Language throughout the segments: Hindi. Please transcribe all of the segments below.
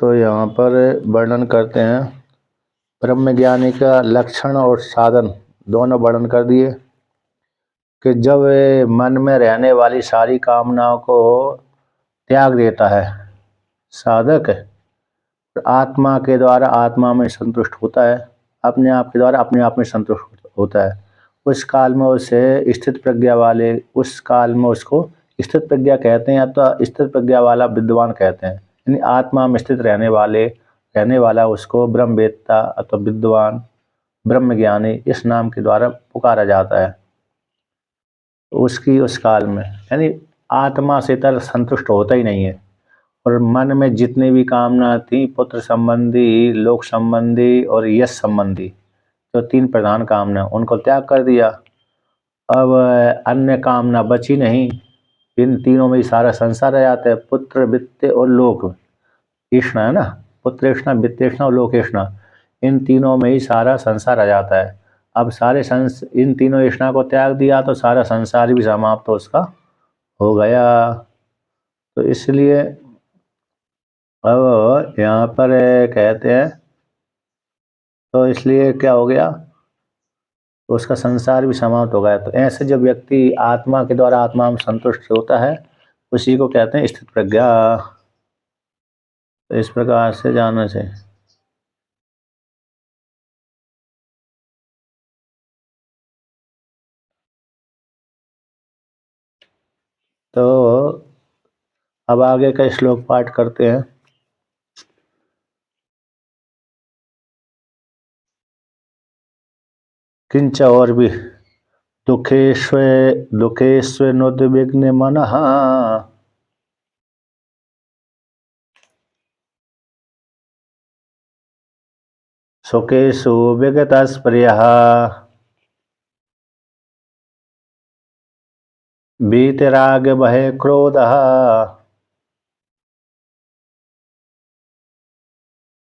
तो यहाँ पर वर्णन करते हैं ब्रह्म ज्ञानी का लक्षण और साधन दोनों वर्णन कर दिए कि जब मन में रहने वाली सारी कामनाओं को त्याग देता है साधक, आत्मा के द्वारा आत्मा में संतुष्ट होता है, अपने आप के द्वारा अपने आप में संतुष्ट होता है। उस काल में उसे स्थित प्रज्ञा वाले, उस काल में उसको स्थित प्रज्ञा कहते हैं या तो स्थित प्रज्ञा वाला विद्वान कहते हैं। यानी आत्मा में स्थित रहने वाला उसको ब्रह्मवेत्ता अथवा विद्वान ब्रह्म ज्ञानी इस नाम के द्वारा पुकारा जाता है। उसकी उस काल में यानी आत्मा से तर संतुष्ट होता ही नहीं है और मन में जितनी भी कामना थी, पुत्र संबंधी, लोक संबंधी और यश संबंधी, जो तीन प्रधान कामना, उनको त्याग कर दिया। अब अन्य कामना बची नहीं। इन तीनों में ही सारा संसार आ जाता है। पुत्र, वित्त और लोक तृष्णा है ना, पुत्र तृष्णा, वित्त तृष्णा और लोक तृष्णा, इन तीनों में ही सारा संसार आ जाता है। अब इन तीनों तृष्णा को त्याग दिया तो सारा संसार भी समाप्त तो उसका हो गया। तो इसलिए अब यहाँ पर कहते हैं तो इसलिए क्या हो गया, तो उसका संसार भी समाप्त हो गया। तो ऐसे जब व्यक्ति आत्मा के द्वारा आत्मा में संतुष्ट होता है उसी को कहते हैं स्थित प्रज्ञा। तो इस प्रकार से जानना चाहिए। तो अब आगे का श्लोक पाठ करते हैं। किंच और भी दुखेष्वेनुद्विग्न मनः सुखेषु विगतस्पृहः वीतराग भय क्रोधः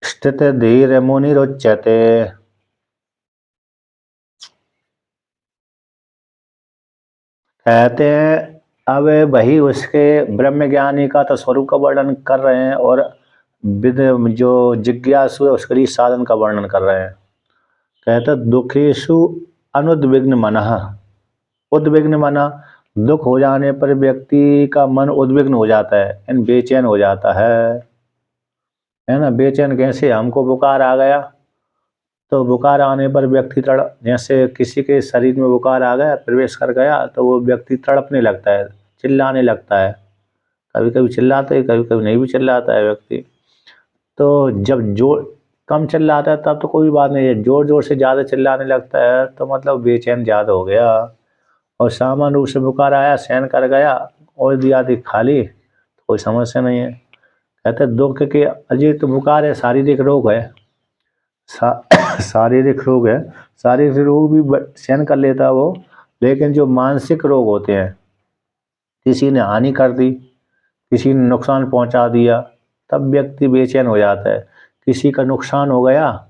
स्थित धीर मुनिरुच्यते। कहते हैं अब वही उसके ब्रह्म ज्ञानी का तो स्वरूप का वर्णन कर रहे हैं और विद जो जिज्ञासु है उसके लिए साधन का वर्णन कर रहे हैं। कहते दुखेशु अनुद्विग्न मनः, उद्विग्न मना, दुख हो जाने पर व्यक्ति का मन उद्विग्न हो जाता है, यानी बेचैन हो जाता है ना। बेचैन कैसे, हमको बुखार आ गया तो बुखार आने पर व्यक्ति जैसे किसी के शरीर में बुखार आ गया, प्रवेश कर गया तो वो व्यक्ति तड़पने लगता है, चिल्लाने लगता है। कभी कभी चिल्लाता है, कभी कभी नहीं भी चिल्लाता है व्यक्ति। तो जब जोर कम चिल्लाता है तब तो कोई बात नहीं है, जोर जोर से ज़्यादा चिल्लाने लगता है तो मतलब बेचैन ज़्यादा हो गया। और सामान्य रूप से बुखार आया, सहन कर गया और दिया दी खा ली तो कोई समस्या नहीं है। कहते दुख के अजीत बुखार है, शारीरिक रोग है, शारीरिक रोग है, शारीरिक रोग भी सहन कर लेता है वो। लेकिन जो मानसिक रोग होते हैं, किसी ने हानि कर दी, किसी ने नुकसान पहुंचा दिया, तब व्यक्ति बेचैन हो जाता है। किसी का नुकसान हो गया,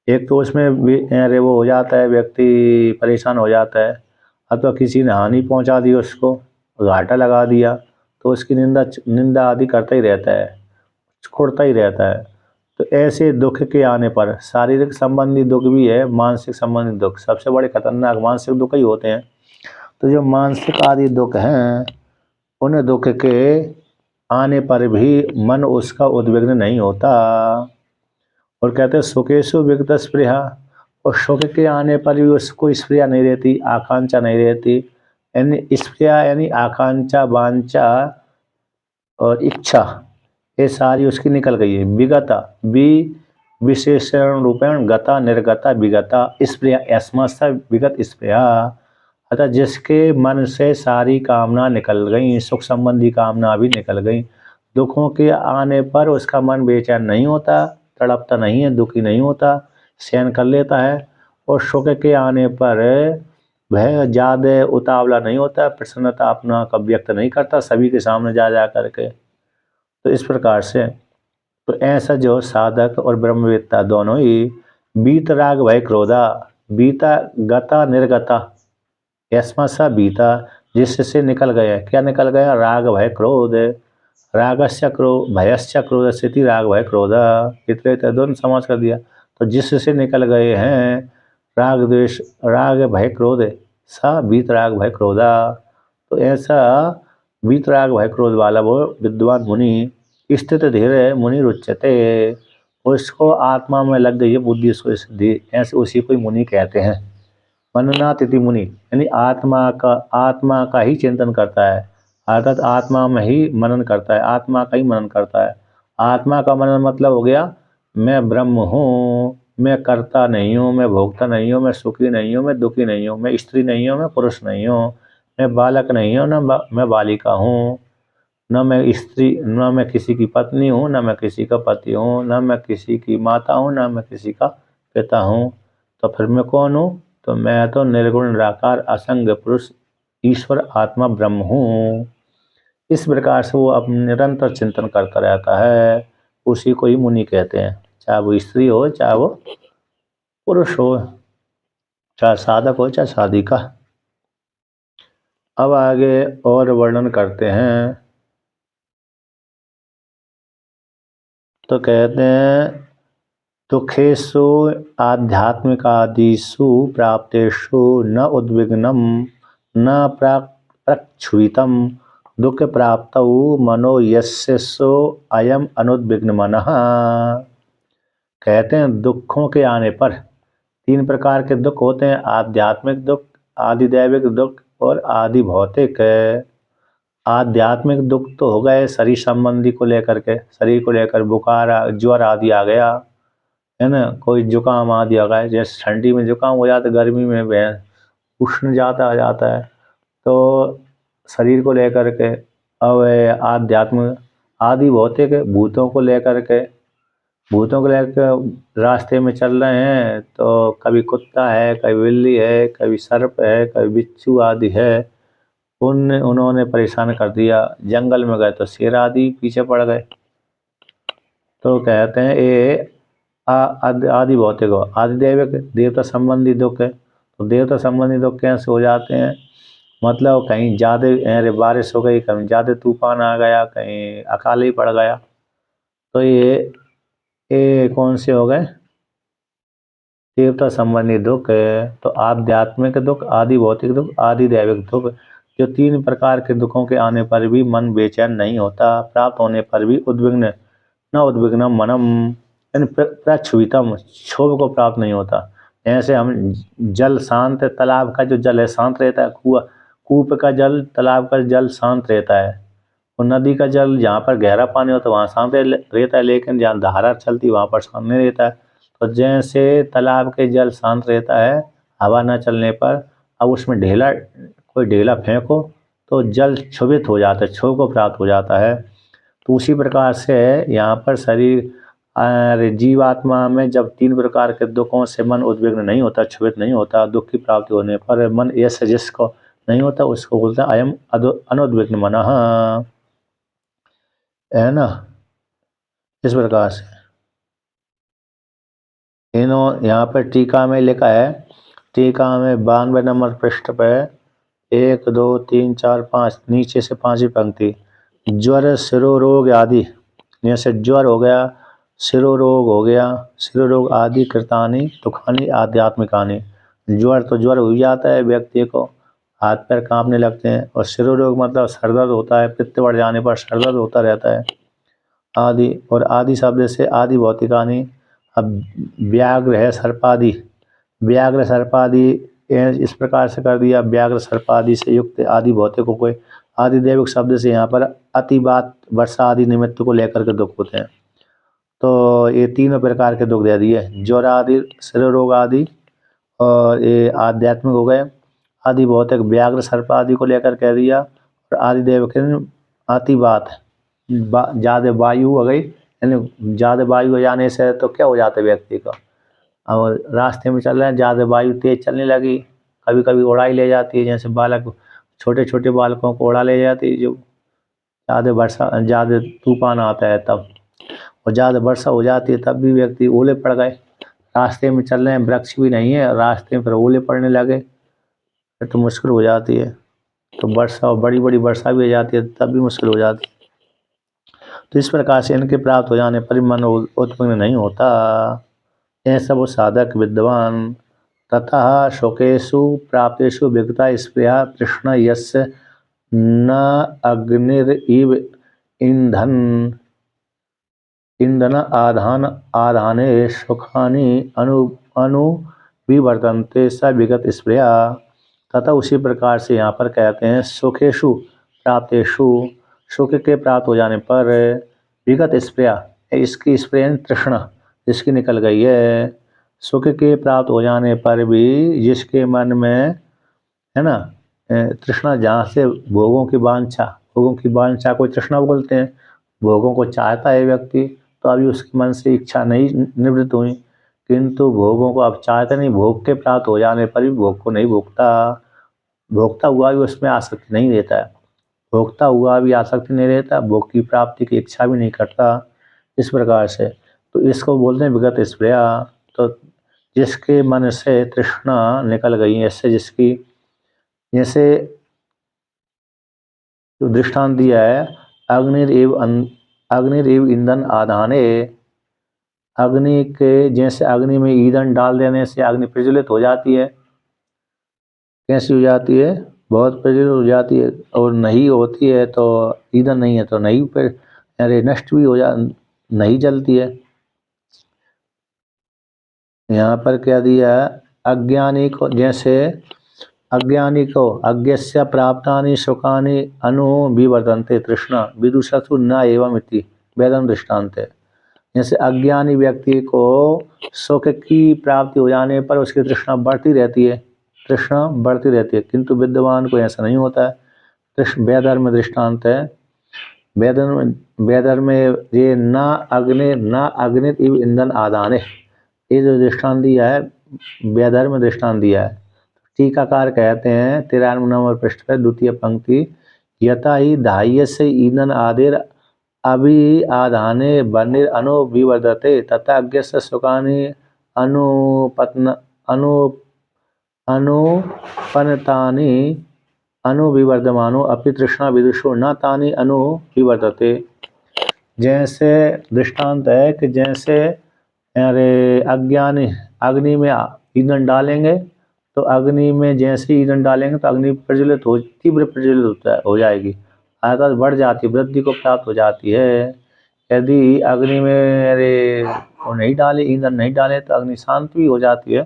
एक तो उसमें वो हो जाता है, व्यक्ति परेशान हो जाता है। अथवा किसी ने हानि पहुंचा दी, उसको घाटा लगा दिया, तो उसकी निंदा आदि करता ही रहता है, छोड़ता ही रहता है। तो ऐसे दुख के आने पर शारीरिक संबंधी दुख भी है, मानसिक संबंधी दुख, सबसे बड़े खतरनाक मानसिक दुख ही होते हैं। तो जो मानसिक आदि दुख हैं, उन दुख के आने पर भी मन उसका उद्विग्न नहीं होता। और कहते हैं सुखेशु विगत स्पृहा, और सुख के आने पर भी उसको स्पृहा नहीं रहती, आकांक्षा नहीं रहती। यानी स्पृहा यानी आकांक्षा, वांछा और इच्छा, ये सारी उसकी निकल गई है। विगता वि विशेषण रूपेण गता निर्गता विगता स्पृहा, अस्मस्ता विगत स्पृहा। अतः जिसके मन से सारी कामना निकल गई, सुख संबंधी कामना भी निकल गई, दुखों के आने पर उसका मन बेचैन नहीं होता, तड़पता नहीं है, दुखी नहीं होता, सहन कर लेता है। और सुख के आने पर वह ज़्यादा उतावला नहीं होता, प्रसन्नता अपना का व्यक्त नहीं करता सभी के सामने जा जा करके। तो इस प्रकार से तो ऐसा जो साधक और ब्रह्मवेत्ता दोनों ही बीत राग भय क्रोधा, बीता गता निर्गता, यस्मा सा बीता, जिससे निकल गया, क्या निकल गया, राग भय क्रोध। रागस्य क्रोध भयस्य क्रोधस्यति राग भय क्रोध, इतने दोनों समास कर दिया। तो जिससे निकल गए हैं राग द्वेष राग भय क्रोध सा वीतराग भय क्रोधा। तो ऐसा वीतराग भय क्रोध वाला वो विद्वान मुनि स्थित धीरे मुनि रुच्यते, उसको आत्मा में लग गई है बुद्धि सिद्धि, ऐसे उसी को मुनि कहते हैं। मननाथ इति मुनि, यानी आत्मा का ही चिंतन करता है, अर्थात आत्मा में ही मनन करता है, आत्मा का ही मनन करता है। आत्मा का मनन मतलब हो गया मैं ब्रह्म हूँ, मैं करता नहीं हूँ, मैं भोगता नहीं हूँ, मैं सुखी नहीं हूँ, मैं दुखी नहीं हूँ, मैं स्त्री नहीं हूँ, मैं पुरुष नहीं हूँ, मैं बालक नहीं हूँ, न मैं बालिका हूँ, न मैं स्त्री, न मैं किसी की पत्नी हूँ, न मैं किसी का पति हूँ, न मैं किसी की माता हूँ, न मैं किसी का पिता हूँ। तो फिर मैं कौन हूँ? तो मैं तो निर्गुण निराकार असंग पुरुष ईश्वर आत्मा ब्रह्म हूँ। इस प्रकार से वो अब निरंतर चिंतन करता रहता है, उसी को ही मुनि कहते हैं, चाहे वो स्त्री हो, चाहे वो पुरुष हो, चाहे साधक हो, चाहे साधिका। अब आगे और वर्णन करते हैं। तो कहते हैं दुखेषु आध्यात्मिकादिषु प्राप्तेषु न उद्विग्नम न प्रक्षुभितम दुख प्राप्तौ मनो यस्य सो अयम अनुद्विग्न मनः। कहते हैं दुखों के आने पर, तीन प्रकार के दुख होते हैं, आध्यात्मिक दुख, आधिदैविक दुख और आदि भौतिक। आध्यात्मिक दुख तो हो गए शरीर संबंधी को लेकर के, शरीर को लेकर बुखार ज्वर आदि आ गया, है ना, कोई जुकाम आदि आ गया, जैसे ठंडी में जुकाम हो जाता है, गर्मी में उष्ण ज़्यादा आ जाता है, तो शरीर को लेकर के। अब आध्यात्म आदि भौतिक भूतों को लेकर के, भूतों को लेकर रास्ते में चल रहे हैं तो कभी कुत्ता है, कभी बिल्ली है, कभी सर्प है, कभी बिच्छू आदि है, उन्होंने परेशान कर दिया। जंगल में गए तो शेर आदि पीछे पड़ गए। तो कहते हैं ये आदि भौतिक हो। आदि दैविक देवता संबंधी दुख है, तो देवता संबंधी दुख कैसे हो जाते हैं? मतलब कहीं ज़्यादा बारिश हो गई, कहीं ज़्यादा तूफान आ गया, कहीं अकाल ही पड़ गया, तो ये कौन से हो गए? देवता संबंधी दुख है। तो आध्यात्मिक दुख, आदि भौतिक दुख, आदि दैविक दुख, जो तीन प्रकार के दुखों के आने पर भी मन बेचैन नहीं होता, प्राप्त होने पर भी उद्विग्न न उद्विग्नम मनम, यानी प्रक्षुभितम, क्षोभ को प्राप्त नहीं होता। ऐसे हम जल शांत, तालाब का जो जल है शांत रहता है, कूप का जल, तालाब का जल शांत रहता है, और नदी का जल जहाँ पर गहरा पानी होता है वहाँ शांत रहता है, लेकिन जहाँ धारा चलती वहाँ पर शांत नहीं रहता है। तो जैसे तालाब के जल शांत रहता है हवा न चलने पर, अब उसमें कोई ढेला फेंको तो जल क्षोभित हो जाता है, क्षोभ को प्राप्त हो जाता है। तो उसी प्रकार से यहाँ पर शरीर जीवात्मा में जब तीन प्रकार के दुखों से मन उद्विग्न नहीं होता, क्षुभित नहीं होता, दुख की प्राप्ति होने पर मन यश जिसको नहीं होता उसको बोलते हैं अयम अनुद्विग्न मनः, है ना। इस प्रकार से यहाँ पर टीका में लिखा है, टीका में 92 नंबर पृष्ठ पे 1 2 3 4 5 नीचे से 5वीं पंक्ति, ज्वर शिरोरोग आदि, जैसे ज्वर हो गया, शिरोरोग हो गया, शिरोरोग आदि कृतानि दुखानि आध्यात्मिकानि। ज्वर तो ज्वर हो जाता है व्यक्ति को, हाथ पैर कांपने लगते हैं, और शिरोरोग मतलब सर दर्द होता है, पित्त बढ़ जाने पर सर दर्द होता रहता है आदि। और आदि शब्द से आदि भौतिकानि, अब व्याघ्र है सर्पादि, व्याघ्र सर्पादि इस प्रकार से कर दिया, व्याघ्र सर्पादि से युक्त आदि भौतिकों को। आदि दैविक शब्द से यहाँ पर अतिबात वर्षा आदि निमित्त को लेकर के दुख होते हैं। तो ये तीनों प्रकार के दुख दे दिए, ज्वर आदि, शिर रोग आदि, और ये आध्यात्मिक हो गए। आदि भौतिक व्याघ्र सर्प आदि को लेकर कह दिया, और आदि दैविक अतिबात, ज़्यादा वायु हो गई, यानी ज़्यादा वायु हो जाने से तो क्या हो जाता है व्यक्ति का, और रास्ते में चल रहे हैं ज़्यादा वायु तेज चलने लगी, कभी कभी उड़ाई ले जाती है, जैसे बालक छोटे छोटे बालकों को उड़ा ले जाती है, जो ज़्यादा वर्षा ज़्यादा तूफान आता है तब, और ज़्यादा वर्षा हो जाती है तब भी व्यक्ति ओले पड़ गए। रास्ते में चल रहे हैं, वृक्ष भी नहीं है, रास्ते में फिर ओले पड़ने लगे, फिर तो मुश्किल हो जाती है। तो वर्षा, बड़ी बड़ी वर्षा भी हो जाती है तब भी मुश्किल हो जाती है। तो इस प्रकार से इनके प्राप्त हो जाने पर मन उत्पन्न नहीं होता। ऐसा वो साधक विद्वान तथा शोकेशु प्राप्तेषु विगता स्पृहा तृष्णा यस्य न अग्निरिव ईंधन ईंधन आधाने सुखानि अनु विवर्तन्ते स विगत स्पृहा। तथा उसी प्रकार से यहाँ पर कहते हैं सुखेशु प्राप्तेषु, सुख के प्राप्त हो जाने पर विगत स्पृहा, इसकी स्पृहा तृष्णा जिसकी निकल गई है, सुख के प्राप्त हो जाने पर भी जिसके मन में है ना तृष्णा, जहाँ से भोगों की वांछा को तृष्णा बोलते हैं, भोगों को चाहता है व्यक्ति, तो अभी उसके मन से इच्छा नहीं निवृत्त हुई, किंतु भोगों को अब चाहता नहीं, भोग के प्राप्त हो जाने पर भी भोग को नहीं भोगता हुआ भी उसमें आसक्ति नहीं रहता है, भोगता हुआ भी आसक्ति नहीं रहता, भोग की प्राप्ति की इच्छा भी नहीं करता। इस प्रकार से तो इसको बोलते हैं विगत स्पृहा। तो जिसके मन से तृष्णा निकल गई है, इससे जिसकी, जैसे जो दृष्टांत दिया है अग्निरेव ईंधन आधाने, अग्नि के जैसे अग्नि में ईंधन डाल देने से अग्नि प्रज्वलित हो जाती है, कैसी हो जाती है, बहुत प्रज्वलित हो जाती है, और नहीं होती है तो ईंधन नहीं है तो नहीं पर अरे नष्ट भी हो जा, नहीं जलती है। यहाँ पर क्या दिया है, अज्ञानी को, जैसे अज्ञानी को अज्ञस्य प्राप्तानि सुखानि अनु विवर्तन्ते तृष्णा विदुषसु न एवं इति वेदम दृष्टांत है। जैसे अज्ञानी व्यक्ति को सुख की प्राप्ति हो जाने पर उसकी तृष्णा बढ़ती रहती है, किंतु विद्वान को ऐसा नहीं होता है। वेदर्म दृष्टांत है, वेदर में ये न अग्नि इव ईंधन आदाने, ये जो दृष्टांत दिया है वेदर्म दृष्टांत दिया है। टीकाकार कहते हैं 93 नंबर पृष्ठ पर द्वितीय पंक्ति, यथा ही दाह्य से ईंधन आदिर अभि आधाने बर्निर अनु विवर्धते तथा अज्ञस्य सुखानि अनुपनतानि अनुविवर्धमानो अपि तृष्णा विदुषो न तानि अनुविवर्धते। जैसे दृष्टांत है कि जैसे अरे अज्ञानी अग्नि में ईंधन डालेंगे, तो अग्नि में जैसे ईंधन डालेंगे तो अग्नि प्रज्वलित तीव्र प्रज्वलित हो जाएगी, आकाश बढ़ जाती है, वृद्धि को प्राप्त हो जाती है। यदि अग्नि में अरे वो नहीं डाले, ईंधन नहीं डाले तो अग्नि शांत भी हो जाती है।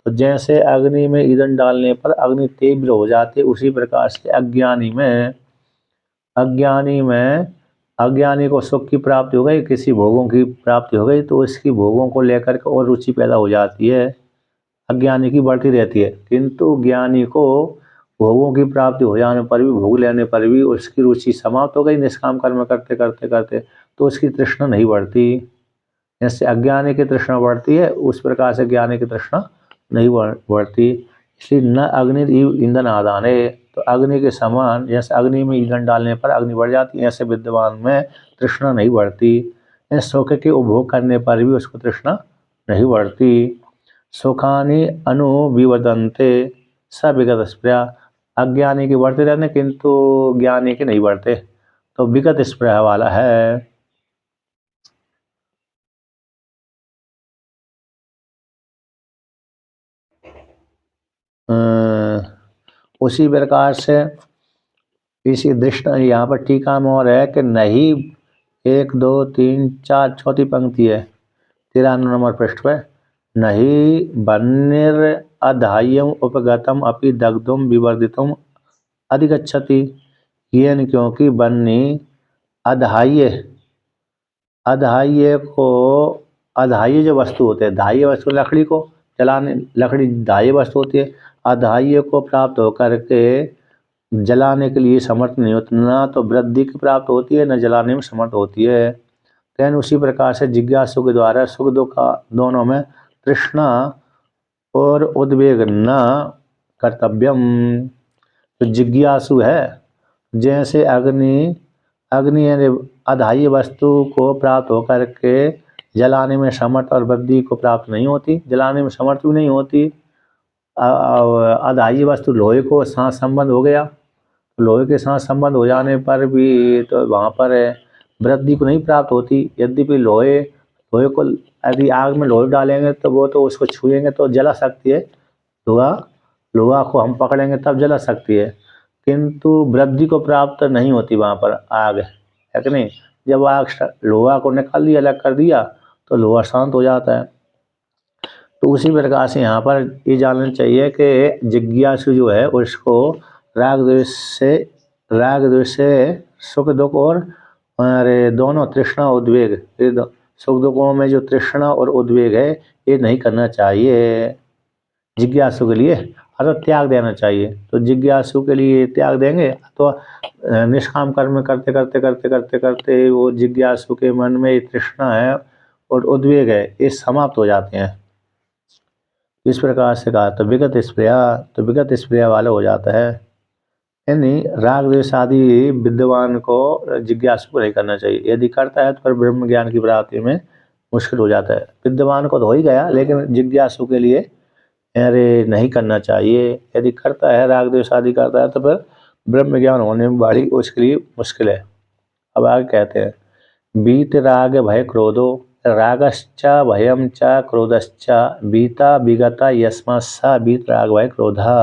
तो जैसे अग्नि में ईंधन डालने पर अग्नि तीव्र हो जाती है, उसी प्रकार से अज्ञानी को सुख की प्राप्ति हो गई, किसी भोगों की प्राप्ति हो गई, तो इसकी भोगों को लेकर के और रुचि पैदा हो जाती है, अज्ञानी की बढ़ती रहती है। किंतु ज्ञानी को भोगों की प्राप्ति हो जाने पर भी, भोग लेने पर भी उसकी रुचि समाप्त हो गई, निष्काम कर्म करते करते करते, तो उसकी तृष्णा नहीं बढ़ती। जैसे अज्ञानी की तृष्णा बढ़ती है, उस प्रकार से ज्ञानी की तृष्णा नहीं बढ़ती। इसलिए न अग्नि ईंधन आदाने, तो अग्नि के समान, जैसे अग्नि में ईंधन डालने पर अग्नि बढ़ जाती है, ऐसे विद्वान में तृष्णा नहीं बढ़ती। सुख के उपभोग करने पर भी उसको तृष्णा नहीं बढ़ती। सुखानि अनु विवर्धन्ते स विगत स्पृहा, अज्ञानी के बढ़ते रहते किंतु ज्ञानी के नहीं बढ़ते, तो विगत स्पृहा वाला है। उसी प्रकार से इसी दृष्ट यहाँ पर टीका में और है कि नहीं, 1 2 3 4 चौथी पंक्ति है 93 नंबर पृष्ठ पे, नहीं बन्निर अधाह्यम उपगतम अपि दग्धुम विवर्धितुम अधिगच्छति, येन क्योंकि बन्नी अधाह्य जो वस्तु होते हैं, धाह्य वस्तु लकड़ी को जलाने, लकड़ी धाह्य वस्तु होती है, अधाह्य को प्राप्त होकर के जलाने के लिए समर्थ नहीं होती, ना तो वृद्धि की प्राप्त होती है, न जलाने में समर्थ होती है। लेकिन उसी प्रकार से जिज्ञासु के द्वारा सुख दुख दोनों में तृष्णा और उद्वेग न कर्तव्यम। तो जिज्ञासु है, जैसे अग्नि यानी अधाह्य वस्तु को प्राप्त होकर के जलाने में समर्थ और वृद्धि को प्राप्त नहीं होती, जलाने में समर्थ भी नहीं होती। अधाह्य वस्तु लोहे को साथ संबंध हो गया, लोहे के साथ संबंध हो जाने पर भी तो वहाँ पर वृद्धि को नहीं प्राप्त होती। यद्यपि लोहे लोहे को यदि आग में लोहे डालेंगे तो वो तो उसको छुएंगे तो जला सकती है, लोहा लोहा को हम पकड़ेंगे तब जला सकती है, किंतु वृद्धि को प्राप्त नहीं होती वहाँ पर आग, है कि नहीं। जब आग लोहा को निकाल दिया, अलग कर दिया, तो लोहा शांत हो जाता है। तो उसी प्रकार से यहाँ पर ये जानना चाहिए कि जिज्ञासु जो है उसको राग द्वेष से सुख दुख और अरे दोनों तृष्णा उद्वेग, सुख दुखों में जो तृष्णा और उद्वेग है ये नहीं करना चाहिए जिज्ञासु के लिए, अर्थात त्याग देना चाहिए। तो जिज्ञासु के लिए त्याग देंगे तो निष्काम कर्म करते करते करते करते करते वो जिज्ञासु के मन में तृष्णा है और उद्वेग है ये समाप्त हो जाते हैं। इस प्रकार से कहा तो विगत स्प्रिया वाला हो जाता है। यानी राग द्वेष आदि विद्वान को जिज्ञासु को नहीं करना चाहिए। यदि करता है तो फिर ब्रह्म ज्ञान की प्राप्ति में मुश्किल हो जाता है। विद्वान को तो हो ही गया, लेकिन जिज्ञासु के लिए अरे नहीं करना चाहिए। यदि करता है राग द्वेष आदि करता है तो फिर ब्रह्म ज्ञान होने में बड़ी उसके लिए मुश्किल है। अब आगे कहते हैं बीत राग भय क्रोधो रागश्च भयम च क्रोधश्च बीता विगता यस्मात्सा बीत राग भय क्रोधा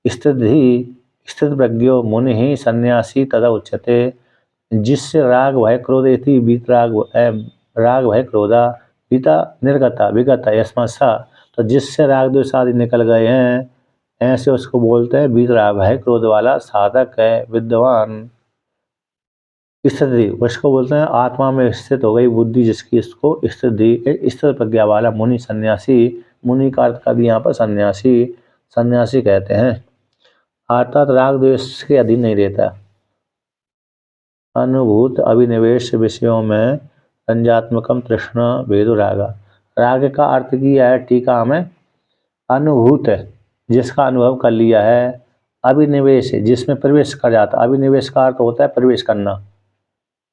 स्थित प्रज्ञो मुनि ही सन्यासी तदा उच्यते। जिससे राग भय क्रोध इति बीत राग भय क्रोधा बीता निर्गता विगता यस्मात्सा, तो जिससे राग द्वेष आदि निकल गए हैं ऐसे उसको बोलते हैं बीत राग भय क्रोध वाला साधक है विद्वान। स्थिति उसको बोलते हैं आत्मा में स्थित हो गई बुद्धि जिसकी, इसको स्थित प्रज्ञा वाला मुनि सन्यासी। मुनि का अर्थ कर दिया यहाँ पर सन्यासी कहते हैं, अर्थात राग द्वेष के अधीन नहीं रहता। अनुभूत अभिनिवेश विषयों में रंजात्मकम तृष्णा भेदो रागा। राग का अर्थ किया है टीका में अनुभूत है जिसका अनुभव कर लिया है, अभिनिवेश है जिसमें प्रवेश कर जाता। अभिनिवेश का अर्थ होता है प्रवेश करना,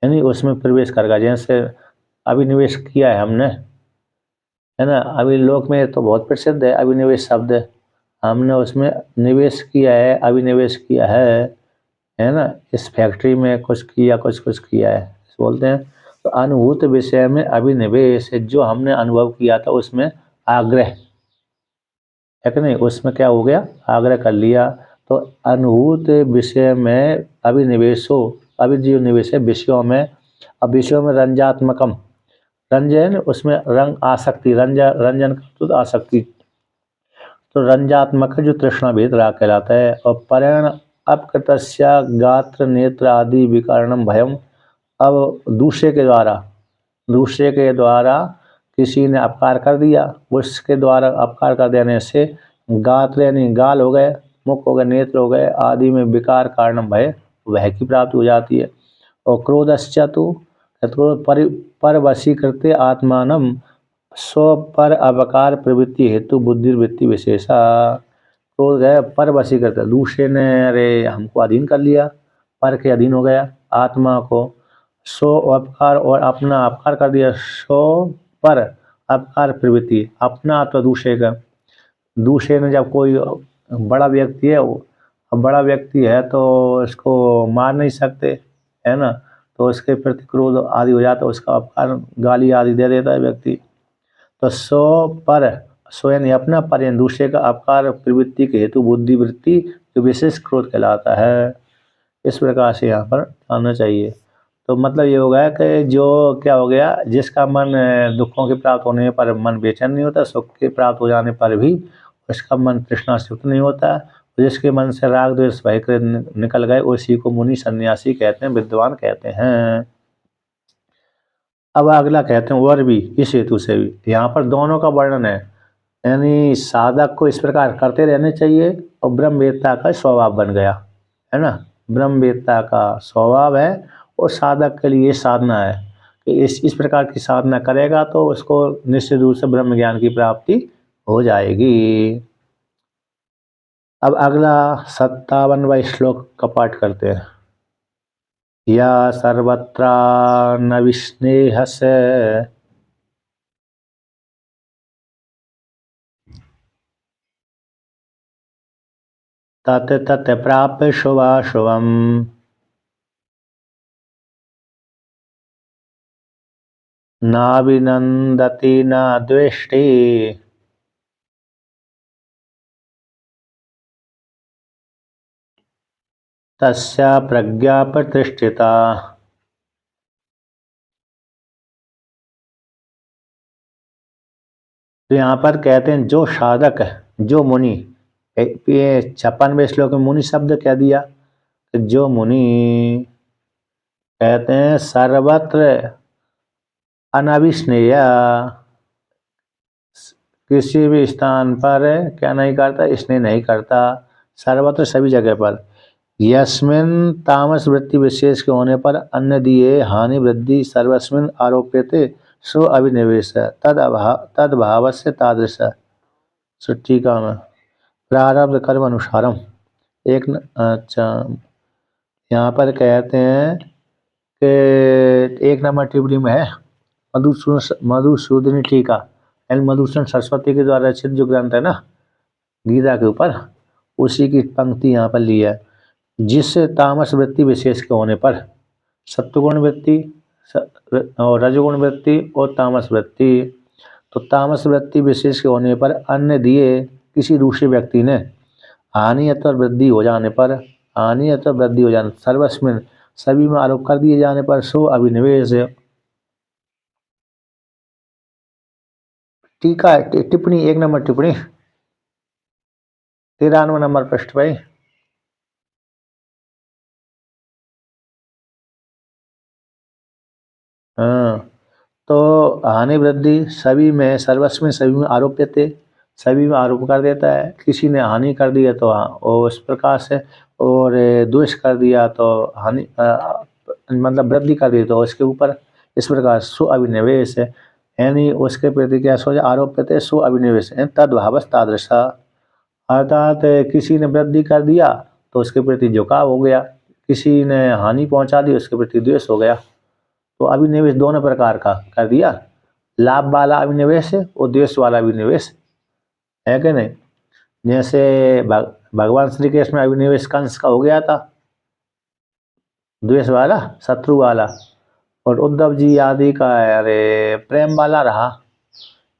यानी उसमें प्रवेश करेगा। जैसे अभिनिवेश किया है हमने, है ना, अभी लोक में तो बहुत प्रसिद्ध है अभिनिवेश शब्द, हमने उसमें निवेश किया है, अभिनिवेश किया है ना, इस फैक्ट्री में कुछ किया कुछ किया है बोलते हैं। तो अनुभूत विषय में अभिनिवेश, जो हमने अनुभव किया था उसमें आग्रह, है कि नहीं, उसमें क्या हो गया आग्रह कर लिया। तो अनुभूत विषय में अभिनिवेशो, अभी जो निवेश है विषयों में, अब विषयों में रंजात्मकम, रंजन उसमें रंग आसक्ति, रंजन का आसक्ति, तो रंजात्मक जो तृष्णा भेद राग कहलाता है। और परण अपकृतस्य गात्र नेत्र आदि विकारणम भयम, अब दूसरे के द्वारा किसी ने अपकार कर दिया, उसके द्वारा अपकार कर देने से गात्र यानी गाल हो गए, मुख हो गए, नेत्र हो गए आदि में विकार कारणम भय की प्राप्ति हो जाती है। और क्रोधश्चतु पर वशीकृत्य आत्मानम स्व पर अपकार प्रवृत्ति हेतु बुद्धिवृत्ति विशेषा। क्रोध है पर वशीकृत, दूसरे ने अरे हमको अधीन कर लिया, पर के अधीन हो गया आत्मा को, सो अपकार और अपना अपकार कर दिया, सो पर अपकार प्रवृत्ति अपना तो दूसरे का। दूसरे ने जब कोई बड़ा व्यक्ति है, अब बड़ा व्यक्ति है तो इसको मार नहीं सकते, है ना, तो उसके प्रति क्रोध आदि हो जाता है, उसका अपकार गाली आदि दे देता है व्यक्ति। तो सो यानी अपना पर यानी दूसरे का अपकार प्रवृत्ति के हेतु बुद्धिवृत्ति जो विशेष क्रोध कहलाता है। इस प्रकार से यहाँ पर आना चाहिए। तो मतलब ये हो गया कि जो क्या हो गया, जिसका मन दुखों के प्राप्त होने पर मन बेचैन नहीं होता, सुख के प्राप्त हो जाने पर भी उसका मन तृष्णा से युक्त नहीं होता, जिसके मन से राग द्वेष भय निकल गए उसी को मुनि सन्यासी कहते हैं, विद्वान कहते हैं। अब अगला कहते हैं और भी इस हेतु से भी, यहाँ पर दोनों का वर्णन है, यानी साधक को इस प्रकार करते रहने चाहिए और ब्रह्मवेत्ता का स्वभाव बन गया, है ना, ब्रह्मवेत्ता का स्वभाव है और साधक के लिए साधना है कि इस प्रकार की साधना करेगा तो उसको निश्चित रूप से ब्रह्म ज्ञान की प्राप्ति हो जाएगी। अब अगला 57वां श्लोक का पाठ करते हैं। या सर्वत्र न विस्नेहस तत् तत् प्राप्य शुभाशुभम् नाभिनन्दति न द्वेष्टि तस्या प्रज्ञा प्रतिष्ठिता। तो यहाँ पर कहते हैं जो साधक है, जो मुनि, ये 56वें श्लोक में मुनि शब्द कह दिया। तो जो मुनि कहते हैं सर्वत्र अनभिस्नेय, किसी भी स्थान पर क्या नहीं करता, स्नेह नहीं करता, सर्वत्र सभी जगह पर। यस्मिन् तामस वृत्ति विशेष के होने पर अन्य दिए हानि वृद्धि सर्वस्मिन् आरोप्यते सो अभिनिवेश तद भाव से तादृश। टीका में प्रारब्ध कर्म अनुसारम अच्छा, यहाँ पर कहते हैं कि 1 नंबर टिप्पणी में है मधुसूदनी टीका, यानी मधुसूदन सरस्वती के द्वारा रचित जो ग्रंथ है ना गीता के ऊपर, उसी की पंक्ति यहाँ पर ली है। जिससे तामस वृत्ति विशेष के होने पर सत्वगुण वृत्ति और रजगुण वृत्ति और तामस वृत्ति, तो तामस वृत्ति विशेष के होने पर अन्य दिए किसी दूसरे व्यक्ति ने हानि अथवा वृद्धि हो जाने पर, सर्वस्मिन सभी में आरोप कर दिए जाने पर सो अभिनिवेश। टीका टिप्पणी 1 नंबर टिप्पणी 93 नंबर पृष्ठ पर। हाँ, तो हानि वृद्धि सभी में सर्वस्व में सभी में आरोप्यते, सभी में आरोप कर देता है। किसी ने हानि कर दी है तो और इस प्रकार से, और द्वेष कर दिया तो हानि मतलब वृद्धि कर दी तो इसके ऊपर इस प्रकार सु अभिनिवेश है, यानी उसके प्रति क्या सो आरोप्यते सु अभिनिवेश तद्भाव तादृशा, अर्थात किसी ने वृद्धि कर दिया तो उसके प्रति झुकाव हो गया, किसी ने हानि पहुंचा दी उसके प्रति द्वेष हो गया। तो अभिनिवेश दोनों प्रकार का कर दिया, लाभ वाला अभिनिवेश और द्वेष वाला अभिनिवेश है कि नहीं। जैसे भगवान श्री कृष्ण अभिनिवेश कंस का हो गया था, द्वेष वाला शत्रु वाला, और उद्धव जी आदि का अरे प्रेम वाला रहा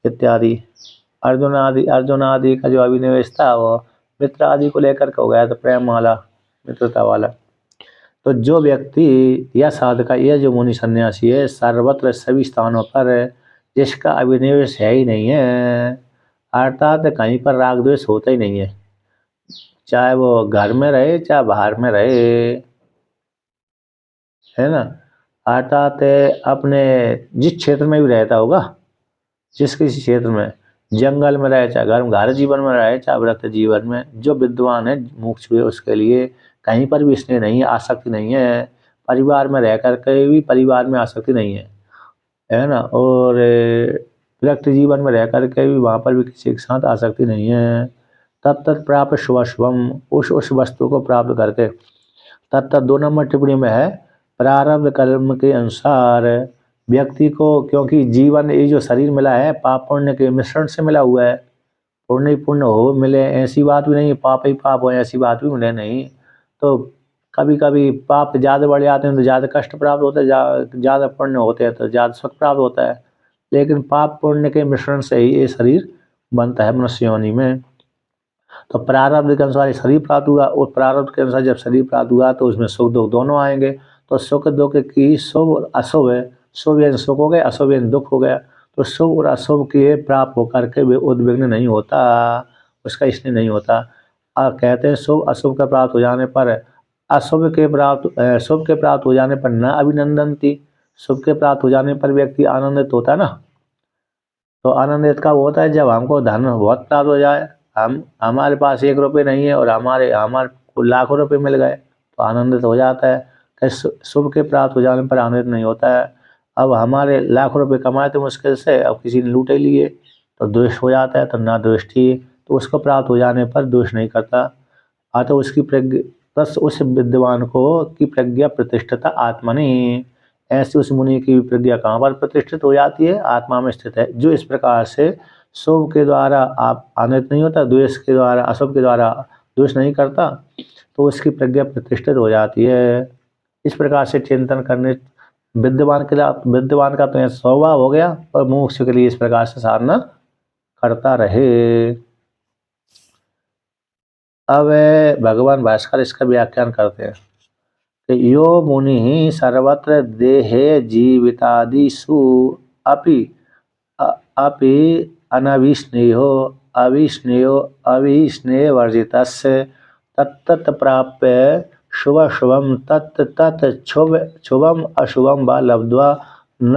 इत्यादि। अर्जुन आदि का जो अभिनिवेश था वो मित्र आदि को लेकर के हो गया, तो प्रेम वाला मित्रता वाला। तो जो व्यक्ति या साधका यह जो मुनि सन्यासी है सर्वत्र सभी स्थानों पर जिसका अभिनिवेश है ही नहीं है, अर्थात कहीं पर राग द्वेष होता ही नहीं है, चाहे वो घर में रहे चाहे बाहर में रहे, है ना। अर्थात अपने जिस क्षेत्र में भी रहता होगा, जिस किसी क्षेत्र में, जंगल में रहे चाहे घर जीवन में रहे चाहे व्रत जीवन में, जो विद्वान है मुमुक्षु हुए उसके लिए कहीं पर भी स्नेह नहीं है, आसक्ति नहीं है। परिवार में रह करके भी परिवार में आसक्ति नहीं है ना। और व्यक्ति जीवन में रह करके भी वहाँ पर भी किसी के साथ आसक्ति नहीं है। तत्त प्राप्त शुभम, उस वस्तु को प्राप्त करके। तत्त 2 नंबर टिप्पणी में है प्रारब्ध कर्म के अनुसार व्यक्ति को, क्योंकि जीवन ये जो शरीर मिला है पाप पुण्य के मिश्रण से मिला हुआ है, पुण्य ही पुण्य हो मिले ऐसी बात भी नहीं, पाप ही पाप हो ऐसी बात भी मिले नहीं। तो कभी कभी पाप ज़्यादा बढ़ जाते हैं तो ज़्यादा कष्ट प्राप्त होता है, ज़्यादा पुण्य होते हैं तो ज़्यादा सुख प्राप्त होता है, लेकिन पाप पुण्य के मिश्रण से ही ये शरीर बनता है मनुष्य योनि में। तो प्रारब्ध के अनुसार शरीर प्राप्त हुआ, और प्रारब्ध के अनुसार जब शरीर प्राप्त हुआ तो उसमें सुख दुख दोनों आएंगे। तो सुख दुख की शुभ और अशुभ है, शुभ यानी सुख हो गया, अशुभ यानी दुख हो गया। तो शुभ और अशुभ के प्राप्त होकर के उद्विग्न नहीं होता, उसका इसलिए नहीं होता। कहते हैं शुभ अशुभ का प्राप्त हो जाने पर, शुभ के प्राप्त हो जाने पर न अभिनंदनती, शुभ के प्राप्त हो जाने पर व्यक्ति आनंदित होता है ना। तो आनंदित कब होता है, जब हमको धन बहुत प्राप्त हो जाए, हमारे पास 1 रुपये नहीं है और हमारे को लाखों रुपये मिल गए तो आनंदित हो जाता है। शुभ के प्राप्त हो जाने पर आनंदित नहीं होता है। अब हमारे लाखों रुपये कमाए थे मुश्किल से, अब किसी ने लूटे लिए तो द्वेष हो जाता है, तो ना द्वेष्टि, तो उसको प्राप्त हो जाने पर द्वेष नहीं करता। अतः उसकी बस उस विद्वान को की प्रज्ञा प्रतिष्ठिता आत्मनि, ऐसे उस मुनि की प्रज्ञा कहाँ पर प्रतिष्ठित हो जाती है, आत्मा में स्थित है। जो इस प्रकार से शुभ के द्वारा आप आनंदित नहीं होता, द्वेष के द्वारा अशुभ के द्वारा द्वेष नहीं करता, तो उसकी प्रज्ञा प्रतिष्ठित हो जाती है। इस प्रकार से चिंतन करने विद्वान का तो यह स्वभाव हो गया और मुमुक्षु के लिए इस प्रकार से साधना करता रहे। अब भगवान भास्कर इसका व्याख्यान करते हैं कि यो मुनि सर्वत्र देहे जीवितादिषु अपि अपि अनविस्नेहो अविस्नेह वर्जितस्य तत्तत् प्राप्य शुभ शुभम तत् तत् शुभम अशुभम वा लब्ध्वा न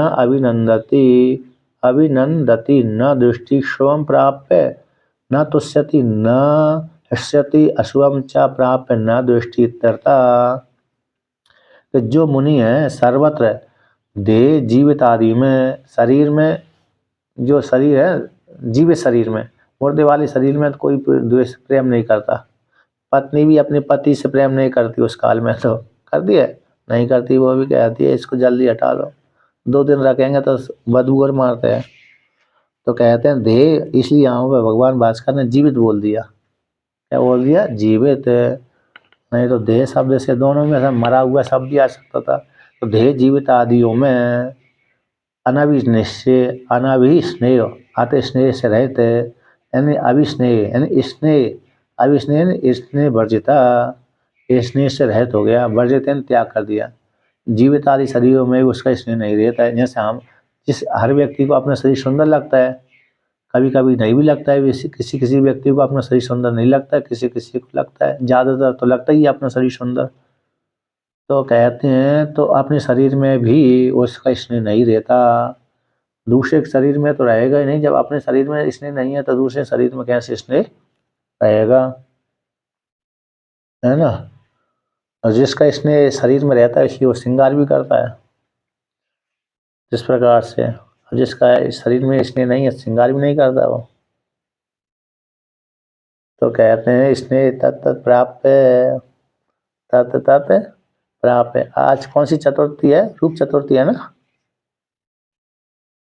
अभिनंदति न दृष्टि शुभम प्राप्य न तुष्यति न हृष्यति अशुभम च प्राप्य न दृष्टि इत्यर्था। कि जो मुनि है सर्वत्र देह जीवित आदि में, शरीर में, जो शरीर है जीवित शरीर में, मुर्दे वाले शरीर में तो कोई द्वेष प्रेम नहीं करता। पत्नी भी अपने पति से प्रेम नहीं करती उस काल में, तो करती है नहीं करती, वो भी कहती है इसको जल्दी हटा लो, 2 दिन रखेंगे तो बदबू मारते हैं। तो कहते हैं देह, इसलिए यहाँ पे भगवान भास्कर ने जीवित बोल दिया। क्या बोल दिया? जीवित। नहीं तो देह शब्द से दोनों में से मरा हुआ शब्द भी आ सकता था। तो देह जीवित आदियों में अनाभिस्नेह आते स्नेह से रहते, यानी अभिस्नेह यानी स्नेह, अभिस्नेह स्नेह वर्जिता, स्नेह से रहित हो गया, वर्जित यानी त्याग कर दिया। जीवित आदि शरीरों में उसका स्नेह नहीं रहता है। जैसे हम हर व्यक्ति को अपना शरीर सुंदर लगता है, कभी कभी नहीं भी लगता है, किसी व्यक्ति को अपना शरीर सुंदर नहीं लगता है, किसी को लगता है, ज़्यादातर तो लगता ही है अपना शरीर सुंदर। तो कहते हैं तो अपने शरीर में भी उसका स्नेह नहीं रहता, दूसरे के शरीर में तो रहेगा ही नहीं। जब अपने शरीर में स्नेह नहीं है तो दूसरे शरीर में कैसे स्नेह रहेगा, है ना। और जिसका स्नेह शरीर में रहता है इसलिए वो श्रृंगार भी करता है जिस प्रकार से, जिसका शरीर में स्नेह नहीं है श्रृंगार भी नहीं करता वो। तो कहते हैं स्नेह तत् प्राप्त तत् प्राप्त। आज कौन सी चतुर्थी है? रूप चतुर्थी है ना।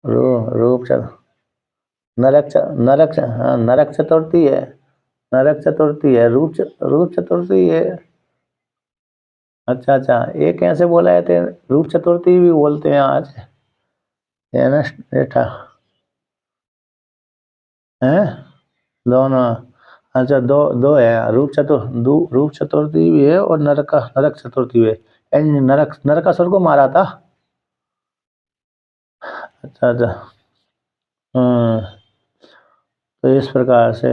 रूप नरक चतुर्थी है, नरक चतुर्थी है, रूप चतुर्थी है। अच्छा, ये कैसे बोला जाते हैं? रूप चतुर्थी भी बोलते हैं आज, है ना बेटा, है दोनों। अच्छा, दो है, रूप चतुर्थी भी है और नरक चतुर्थी भी है। नरकासुर को मारा था। अच्छा, तो इस प्रकार से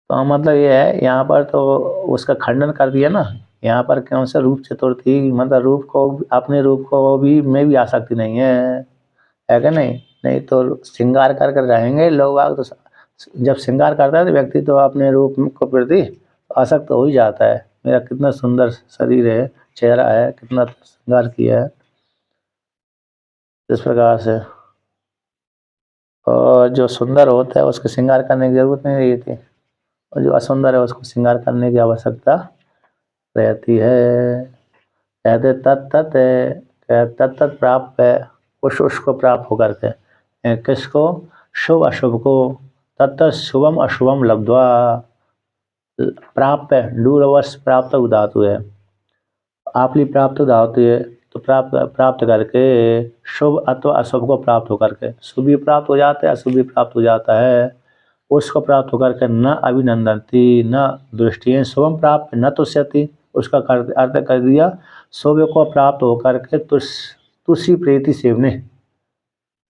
तो मतलब ये है, यहाँ पर तो उसका खंडन कर दिया ना। यहाँ पर कौन सा रूप चतुर्थी, मतलब रूप को, अपने रूप को भी में भी आसक्ति नहीं है क्या? नहीं तो श्रृंगार कर रहेंगे लोग। तो जब श्रृंगार करता है तो व्यक्ति तो अपने रूप को प्रति आसक्त हो ही जाता है। मेरा कितना सुंदर शरीर है, चेहरा है, कितना श्रृंगार किया है, इस प्रकार से। और जो सुंदर होता है उसको श्रृंगार करने की जरूरत नहीं रहती, और जो असुंदर है उसको श्रृंगार करने की आवश्यकता रहती है। कहते तत्त प्राप्त है, उसको प्राप्त होकर के, किसको? शुभ अशुभ को, तत्त शुभम अशुभम लब्ध्वा, प्राप्त दूरवश प्राप्त धातु है, आपली प्राप्त धातु है। तो प्राप्त करके शुभ अथवा अशुभ को प्राप्त होकर के, शुभ भी प्राप्त हो जाता है, अशुभ भी प्राप्त हो जाता है। उसको प्राप्त होकर के न अभिनंदती न दृष्टि, शुभम प्राप्त न तुष्यति, उसका अर्थ कर दिया शुभ को प्राप्त होकर के तुषी प्रीति सेवने,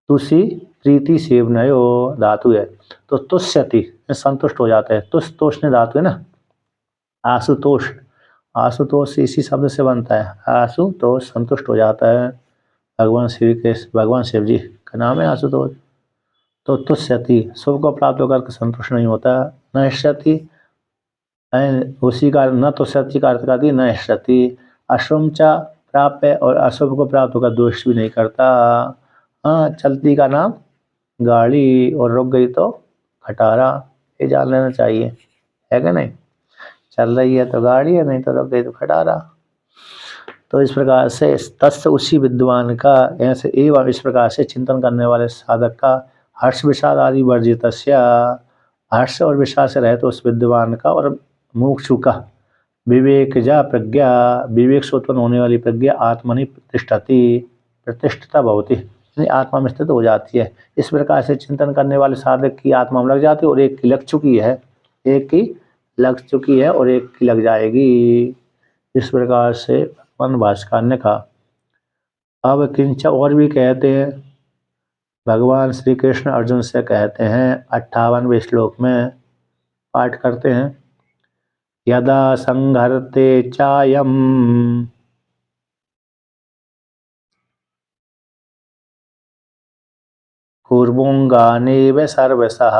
तुषी प्रीति सेवनयो धातु है। तो तुष्यति संतुष्ट हो जाता है, तोषने धातु है ना। आशुतोष, आशुतोष इसी शब्द से बनता है, आशुतोष संतुष्ट हो जाता है। भगवान शिव जी का नाम है आशुतोष। तो तुष्यति शुभ को प्राप्त होकर के संतुष्ट नहीं होता, न हृष्यति, उसी का न तुष्यति का अर्थ कर दी न हृष्यति। अशुभ च प्राप्त है, और अशुभ को प्राप्त होकर दोष भी नहीं करता। हाँ, चलती का नाम गाड़ी और रुक गई तो खटारा, ये जान लेना चाहिए, है कि नहीं। चल रही है तो गाड़ी है, नहीं तो रुक गई तो खटारा। तो इस प्रकार से तस्य उसी विद्वान का, ऐसे एवं इस प्रकार से चिंतन करने वाले साधक का हर्ष विषाद आदि वर्जित, हर्ष और विषाद से रहे तो उस विद्वान का और मुमुक्षु का विवेकजा प्रज्ञा, विवेक से उत्पन्न होने वाली प्रज्ञा आत्मनि प्रतिष्ठति, प्रतिष्ठता भवति, यानी आत्मा में स्थित हो जाती है। इस प्रकार से चिंतन करने वाले साधक की आत्मा में लग जाती है और एक की लग चुकी है, एक की लग चुकी है और एक की लग जाएगी। इस प्रकार से भगवान भास्कर ने कहा। अब किंच और भी कहते हैं, भगवान श्री कृष्ण अर्जुन से कहते हैं 58वें श्लोक में, पाठ करते हैं। यदा संहरते चायम कूर्मोऽङ्गानीव सर्वशः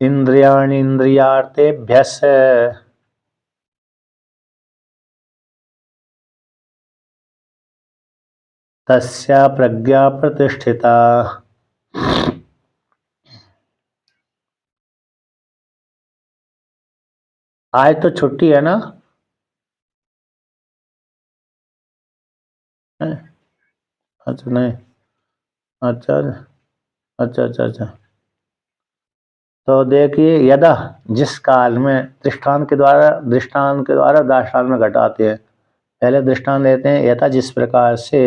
इन्द्रियाणीन्द्रियार्थेभ्यः तस्या प्रज्ञा प्रतिष्ठिता। आज तो छुट्टी है ना? अच्छा नहीं, अच्छा अच्छा अच्छा अच्छा। तो देखिए, यदा जिस काल में दृष्टांत के द्वारा दाष्टान्त में घटाते हैं। पहले दृष्टांत देते हैं, यथा जिस प्रकार से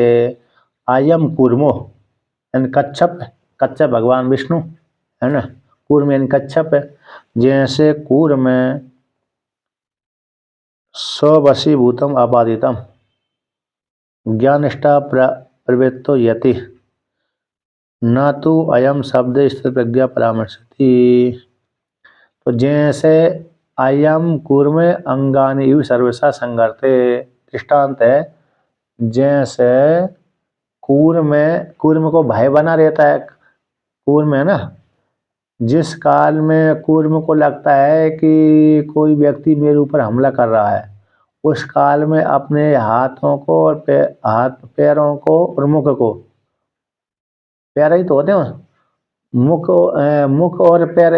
आयम कूर्मो यानी कच्छप, कच्छप भगवान विष्णु है ना, कूर्म यानी कच्छप है। जैसे कूर्म में स्ववशीभूतम आपादितम ज्ञानिष्ठा प्रवृत्तो यति न तो अयम शब्द स्थिर प्रज्ञा परामर्शति। तो जैसे अयम कूर्म अंगानि इव सर्वसा संगर्ते, दृष्टांत है जैसे कूर्म को भय बना रहता है, कूर्म है ना, जिस काल में कूर्म को लगता है कि कोई व्यक्ति मेरे ऊपर हमला कर रहा है, उस काल में अपने हाथों को और हाथ पैरों को और मुख को, पैर ही तो होते हैं मुख और पैर,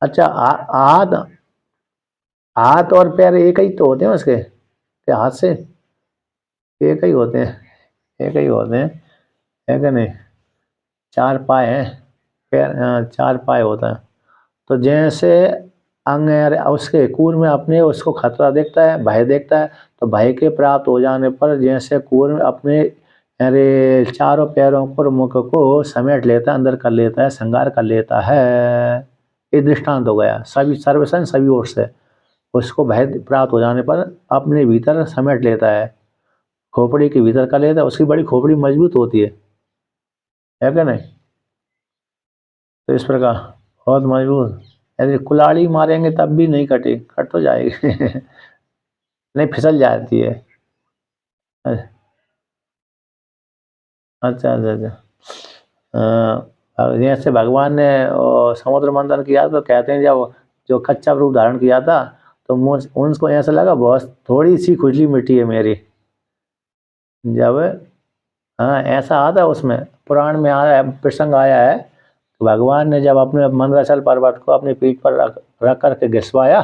अच्छा हाथ हाथ और पैर एक ही तो होते हैं उसके हाथ से एक ही होते हैं, एक ही होते हैं, है कि नहीं? चार पाए हैं पैर, चार पाए होता है। तो जैसे अंग उसके कूर्म में अपने उसको खतरा देखता है, भय देखता है, तो भय के प्राप्त हो जाने पर जैसे कूर्म अपने अरे चारों पैरों पर मुख को समेट लेता है, अंदर कर लेता है, संगार कर लेता है। ये दृष्टांत हो गया सभी सर्वसन सभी ओर से, उसको भय प्राप्त हो जाने पर अपने भीतर समेट लेता है, खोपड़ी के भीतर कर लेता है। उसकी बड़ी खोपड़ी मजबूत होती है क्या नहीं? तो इस प्रकार बहुत मजबूत, यदि कुल्हाड़ी मारेंगे तब भी नहीं कटे, कट तो जाएगी नहीं फिसल जाती है। अच्छा अच्छा अच्छा। जैसे भगवान ने समुद्र मंथन किया तो कहते हैं जब जो कच्चा रूप धारण किया था तो उनको ऐसा लगा बहुत थोड़ी सी खुजली मिट्टी है मेरी। जब हाँ ऐसा आता है, उसमें पुराण में आया प्रसंग आया है, भगवान ने जब अपने मंदराचल पर्वत को अपनी पीठ पर रख करके घिसवाया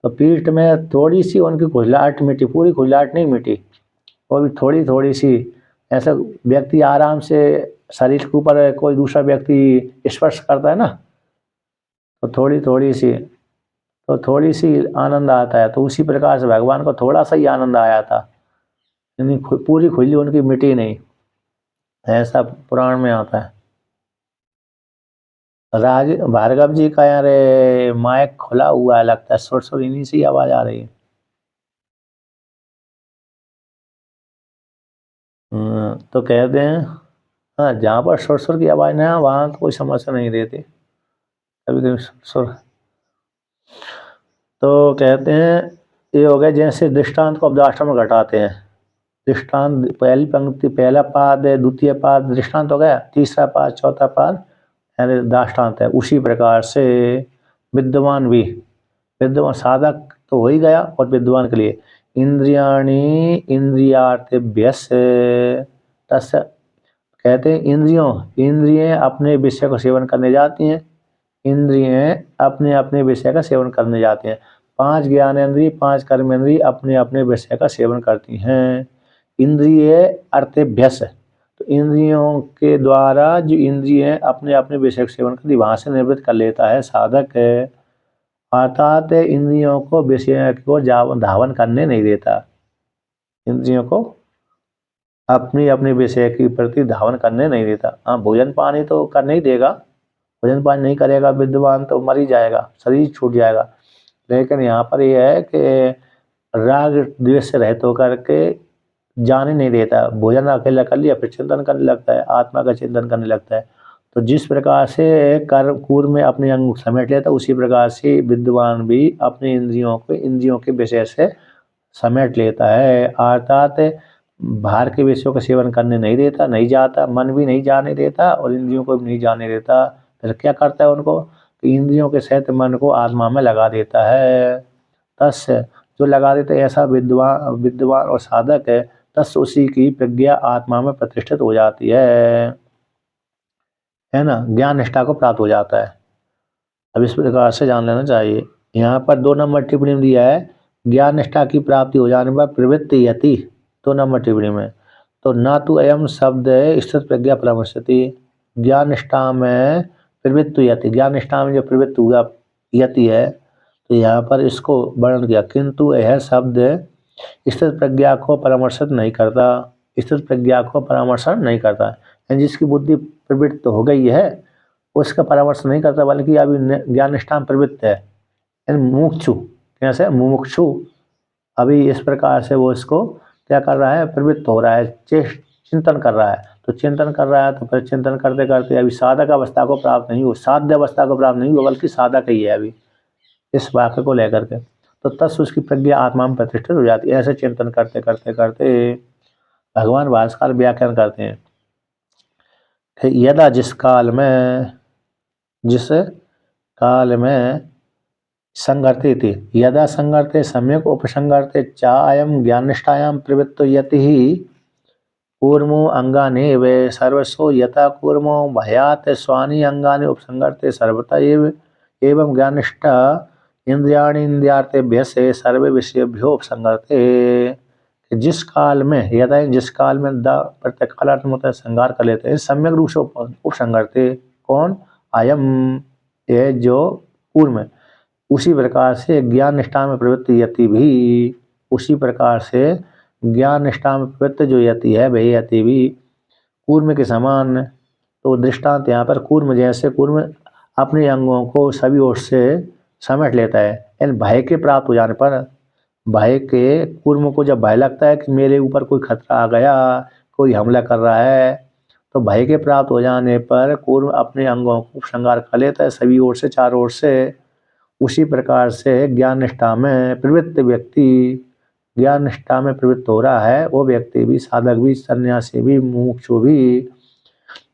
तो पीठ में थोड़ी सी उनकी खुजलाहट मिटी, पूरी खुजलाहट नहीं मिटी, वो भी थोड़ी थोड़ी सी। ऐसा व्यक्ति आराम से शरीर के ऊपर कोई दूसरा व्यक्ति स्पर्श करता है ना, तो थोड़ी सी आनंद आता है। तो उसी प्रकार से भगवान को थोड़ा सा ही आनंद आया था, यानी पूरी खुजली उनकी मिटी नहीं, ऐसा पुराण में आता है। राज भार्गव जी का यार माइक खुला हुआ है, लगता है सुर सुर इन्हीं से आवाज आ रही है। तो कहते हैं हाँ, जहाँ पर सुर सुर की आवाज ना वहाँ तो कोई समस्या नहीं रहती, कभी कभी सुर। तो कहते हैं ये हो गया जैसे दृष्टांत को अब्दाष्टम में घटाते हैं। दृष्टांत पहली पंक्ति पहला पाद है, द्वितीय पाद दृष्टांत हो गया, तीसरा पाद चौथा पाद यानी दाष्टान्त है। उसी प्रकार से विद्वान भी, विद्वान साधक तो हो ही गया और विद्वान के लिए इंद्रियाणी इंद्रियार्थेभ्यस्य तस्य, कहते हैं इंद्रियां अपने विषय को सेवन करने जाती हैं, इंद्रियां अपने अपने विषय का सेवन करने जाती हैं। 5 ज्ञानेंद्रिय 5 कर्मेंद्रिय अपने अपने विषय का सेवन करती हैं। इंद्रिय अर्थेभ्यस, तो इंद्रियों के द्वारा जो इंद्रिय अपने अपने विषय का सेवन कर वहां से निवृत्त कर लेता है साधक है, अर्थात इंद्रियों को विषय को धावन करने नहीं देता, इंद्रियों को अपनी अपनी विषय के प्रति धावन करने नहीं देता। हाँ, भोजन पानी तो करने ही देगा, भोजन पानी नहीं करेगा विद्वान तो मर ही जाएगा, शरीर छूट जाएगा। लेकिन यहाँ पर यह है कि राग द्वेष से रहित होकर के जाने नहीं देता, भोजन अकेला कर लिया फिर चिंतन करने लगता है, आत्मा का चिंतन करने लगता है। तो जिस प्रकार से कर्म कूर्म में अपने अंग समेट लेता, उसी प्रकार से विद्वान भी अपने इंद्रियों को इंद्रियों के विषय से समेट लेता है, अर्थात बाहर के विषयों का सेवन करने नहीं देता, नहीं जाता, मन भी नहीं जाने देता और इंद्रियों को भी नहीं जाने देता। फिर क्या करता है उनको, तो इंद्रियों के सहित मन को आत्मा में लगा देता है। तस् जो लगा देते ऐसा विद्वान विद्वान और साधक है, तस् उसी की प्रज्ञा आत्मा में प्रतिष्ठित हो जाती है ना, ज्ञान निष्ठा को प्राप्त हो जाता है। अब इस प्रकार से जान लेना चाहिए। यहाँ पर 2 नंबर टिप्पणी में दिया है, ज्ञान निष्ठा की प्राप्ति हो जाने पर प्रवृत्ति यति, 2 नंबर टिप्पणी में, तो ना तो अयम शब्द स्थित प्रज्ञा परामर्शति, ज्ञान निष्ठा में प्रवृत्ति यति, ज्ञान निष्ठा में जो प्रवृत्ति हुआ यति है, तो यहाँ पर इसको वर्णन किया, किंतु यह शब्द स्थित प्रज्ञा को परामर्शित नहीं करता, स्थित प्रज्ञा को परामर्शन नहीं करता, जिसकी बुद्धि प्रवृत्त हो गई है उसका परामर्श नहीं करता, बल्कि अभी ज्ञान निष्ठा में प्रवृत्त है, मुमुक्षु, कैसे मुमुक्षु, अभी इस प्रकार से वो इसको क्या कर रहा है, प्रवृत्त हो रहा है, चिंतन कर रहा है। तो चिंतन कर रहा है तो फिर चिंतन करते करते अभी साधक अवस्था को प्राप्त नहीं हो, साध्य अवस्था को प्राप्त नहीं हो, बल्कि साधक ही है अभी, इस वाक्य को लेकर के। तो तस् उसकी प्रज्ञा आत्मा में प्रतिष्ठित हो जाती है। ऐसे चिंतन करते करते करते भगवान भास्कर व्याख्यान करते हैं, यदा जिस काल में संगर्ते थे, यदा संगर्ते सम्यक उपसंगर्ते चा अयम ज्ञान निष्ठायां प्रवृत्तो यतिहि कूर्मो अंगानि वे सर्वस्व यथा कूर्मो भयात स्वानि अंगानि उपसंगर्ते सर्वता एवं ज्ञान निष्ठा इंद्रियाणि इंद्रियार्थेभ्य से सर्वे विषयभ्यो उपसंगर्ते। जिस काल में, यदा जिस काल में द प्रत्येक कालार्थ में होता है संगार कर लेते हैं, सम्यक रूप से उपसंगर्ते, कौन, अयम, ये जो पूर्व में, उसी प्रकार से ज्ञान निष्ठा में प्रवृत्ति यति भी, उसी प्रकार से ज्ञान निष्ठा में प्रवृत्ति जो यति है वही यति भी कूर्म के समान। तो दृष्टांत यहाँ पर कूर्म, जैसे कूर्म अपने अंगों को सभी ओर से समेट लेता है, यानी भय के प्राप्त हो जाने पर, भय के कूर्म को जब भय लगता है कि मेरे ऊपर कोई खतरा आ गया, कोई हमला कर रहा है, तो भय के प्राप्त हो जाने पर कूर्म अपने अंगों को श्रृंगार कर लेता है सभी ओर से, चारों ओर से। उसी प्रकार से ज्ञान निष्ठा में प्रवृत्त व्यक्ति, ज्ञान निष्ठा में प्रवृत्त हो रहा है वो व्यक्ति भी, साधक भी, सन्यासी भी, मुमुक्षु भी,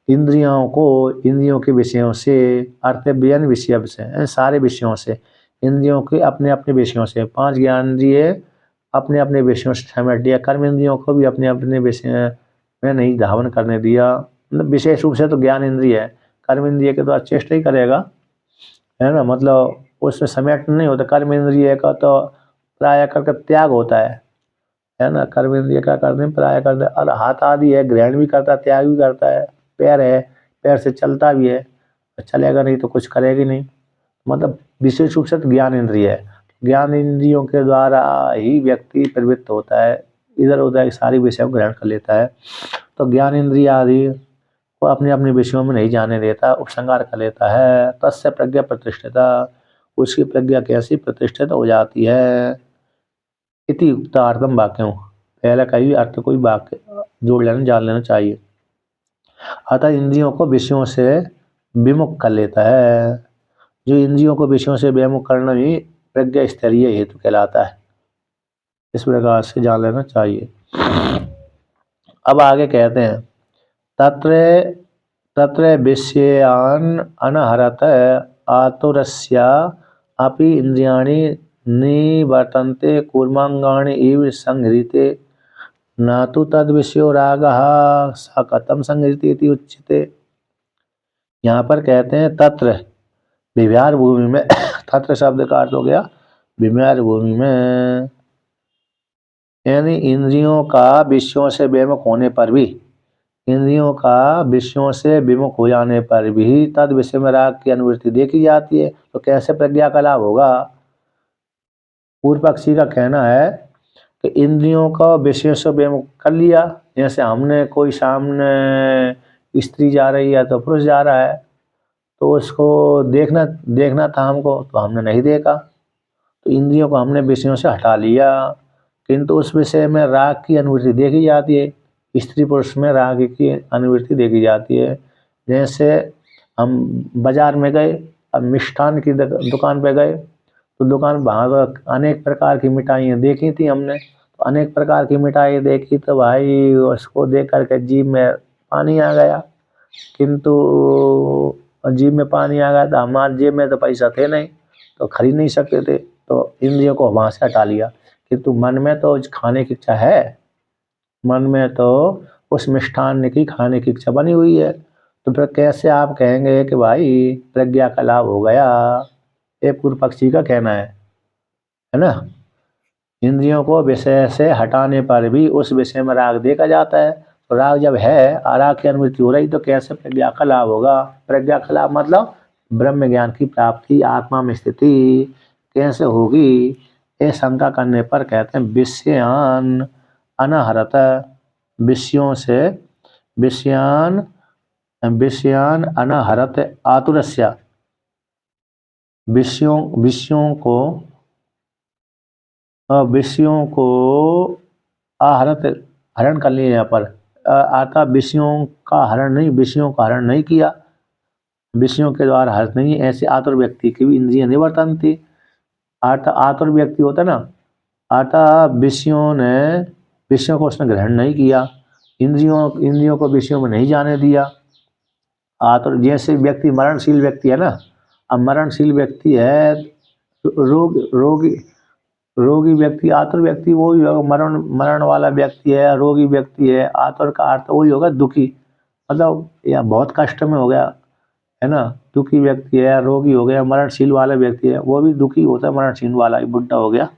इंद्रियों को इंद्रियों के विषयों से, अर्थव्यन विषय से, सारे विषयों से, इंद्रियों के अपने अपने विषयों से, 5 ज्ञानेंद्रिय अपने अपने विषयों से समेट दिया, कर्म इंद्रियों को भी अपने अपने विषय में नहीं धावन करने दिया। मतलब विशेष रूप से तो ज्ञान इंद्रिय है, कर्म इंद्रिय के द्वारा चेष्टा ही करेगा, है ना, मतलब उसमें समेट नहीं होता। कर्म इंद्रिय का तो प्राय करके त्याग होता है ना, कर्म इंद्रिय का करने प्राय करते, और हाथ आदि है ग्रहण भी करता है, त्याग भी करता है, पैर है पैर से चलता भी है, चलेगा नहीं तो कुछ करेगी नहीं, मतलब विशेष रूप से तो ज्ञान इंद्रिय है। ज्ञान इंद्रियों के द्वारा ही व्यक्ति प्रवृत्त होता है, इधर उधर सारी विषयों को ग्रहण कर लेता है। तो ज्ञान इंद्रिय आदि वो अपने अपने विषयों में नहीं जाने देता, उपसंहार कर लेता है। तस्य प्रज्ञा प्रतिष्ठिता, उसकी प्रज्ञा कैसी प्रतिष्ठित हो जाती है। इति उक्तार्थम वाक्यों, पहले का ही अर्थ कोई वाक्य जोड़ लेना, जान लेना चाहिए। अतः इंद्रियों को विषयों से विमुख कर लेता है, जो इंद्रियों को विषयों से विमुख करना ही प्रज्ञा स्तरीय हेतु कहलाता है। इस प्रकार से जान लेना चाहिए। अब आगे कहते हैं, तत्र तत्र विषयान अनहरत आतुरस्या अपि इंद्रियाणि निवर्तन्ते कूर्मांगाणि इव संहृते न तो तद विषयो रागः स कथम संहृति इति उच्यते। यहाँ पर कहते हैं तत्र, विव्यार भूमि में, तत्र शब्द का अर्थ हो गया विव्यार भूमि में, यानी इंद्रियों का विषयों से बेमुख होने पर भी इंद्रियों का विषयों से विमुख हो जाने पर भी तद विषय में राग की अनुवृत्ति देखी जाती है, तो कैसे प्रज्ञा का लाभ होगा? पूर्व पक्षी का कहना है कि इंद्रियों का विषयों से विमुख कर लिया, जैसे हमने कोई सामने स्त्री जा रही है तो पुरुष जा रहा है, तो उसको देखना देखना था हमको, तो हमने नहीं देखा, तो इंद्रियों को हमने विषयों से हटा लिया, किंतु उस विषय में राग की अनुवृत्ति देखी जाती है। स्त्री पुरुष में राग की अनुवृत्ति देखी जाती है। जैसे हम बाजार में गए, अब मिष्ठान की दुकान पे गए, तो दुकान वहाँ अनेक प्रकार की मिठाइयाँ देखी थी हमने, तो अनेक प्रकार की मिठाई देखी तो भाई उसको देख करके जीभ में पानी आ गया, किंतु जेब में पानी आ गया, तो हमारे जेब में तो पैसा थे नहीं, तो खरीद नहीं सकते थे, तो इंद्रियों को वहाँ से हटा लिया। किंतु मन में तो खाने की इच्छा है, मन में तो उस मिष्ठान की खाने की इच्छा बनी हुई है, तो फिर कैसे आप कहेंगे कि भाई प्रज्ञा का लाभ हो गया? ये पूर्व पक्षी का कहना है ना। इंद्रियों को विषय से हटाने पर भी उस विषय में राग देखा जाता है, तो राग जब है, राग की अनुवृत्ति हो रही, तो कैसे प्रज्ञा का लाभ होगा? प्रज्ञा का लाभ मतलब ब्रह्म ज्ञान की प्राप्ति, आत्मा में स्थिति कैसे होगी? ये शंका करने पर कहते हैं विषयान अनहरत, विषयों से विषयान विषयान अनहरत आतुरस्य, विषयों विषयों को विषयों को आहरत हरण कर लिया। यहाँ पर आता विषयों का हरण नहीं, विषयों का हरण नहीं किया, विषयों के द्वारा हर्ष नहीं, ऐसे आतुर व्यक्ति की भी इंद्रियां निवर्तन थी। आतुर व्यक्ति होता ना, विषयों को उसने ग्रहण नहीं किया, इंद्रियों को विषयों में नहीं जाने दिया। आतुर जैसे व्यक्ति मरणशील व्यक्ति है ना, अब मरणशील व्यक्ति है, रोगी रोगी व्यक्ति, आतुर व्यक्ति वही होगा, मरण वाला व्यक्ति है, रोगी व्यक्ति है। आतुर का अर्थ वही होगा दुखी, मतलब या बहुत कष्ट में हो गया है ना, दुखी व्यक्ति है, रोगी हो गया, मरणशील वाला व्यक्ति है, वो भी दुखी होता है, मरणशील वाला बुढ़ा हो गया।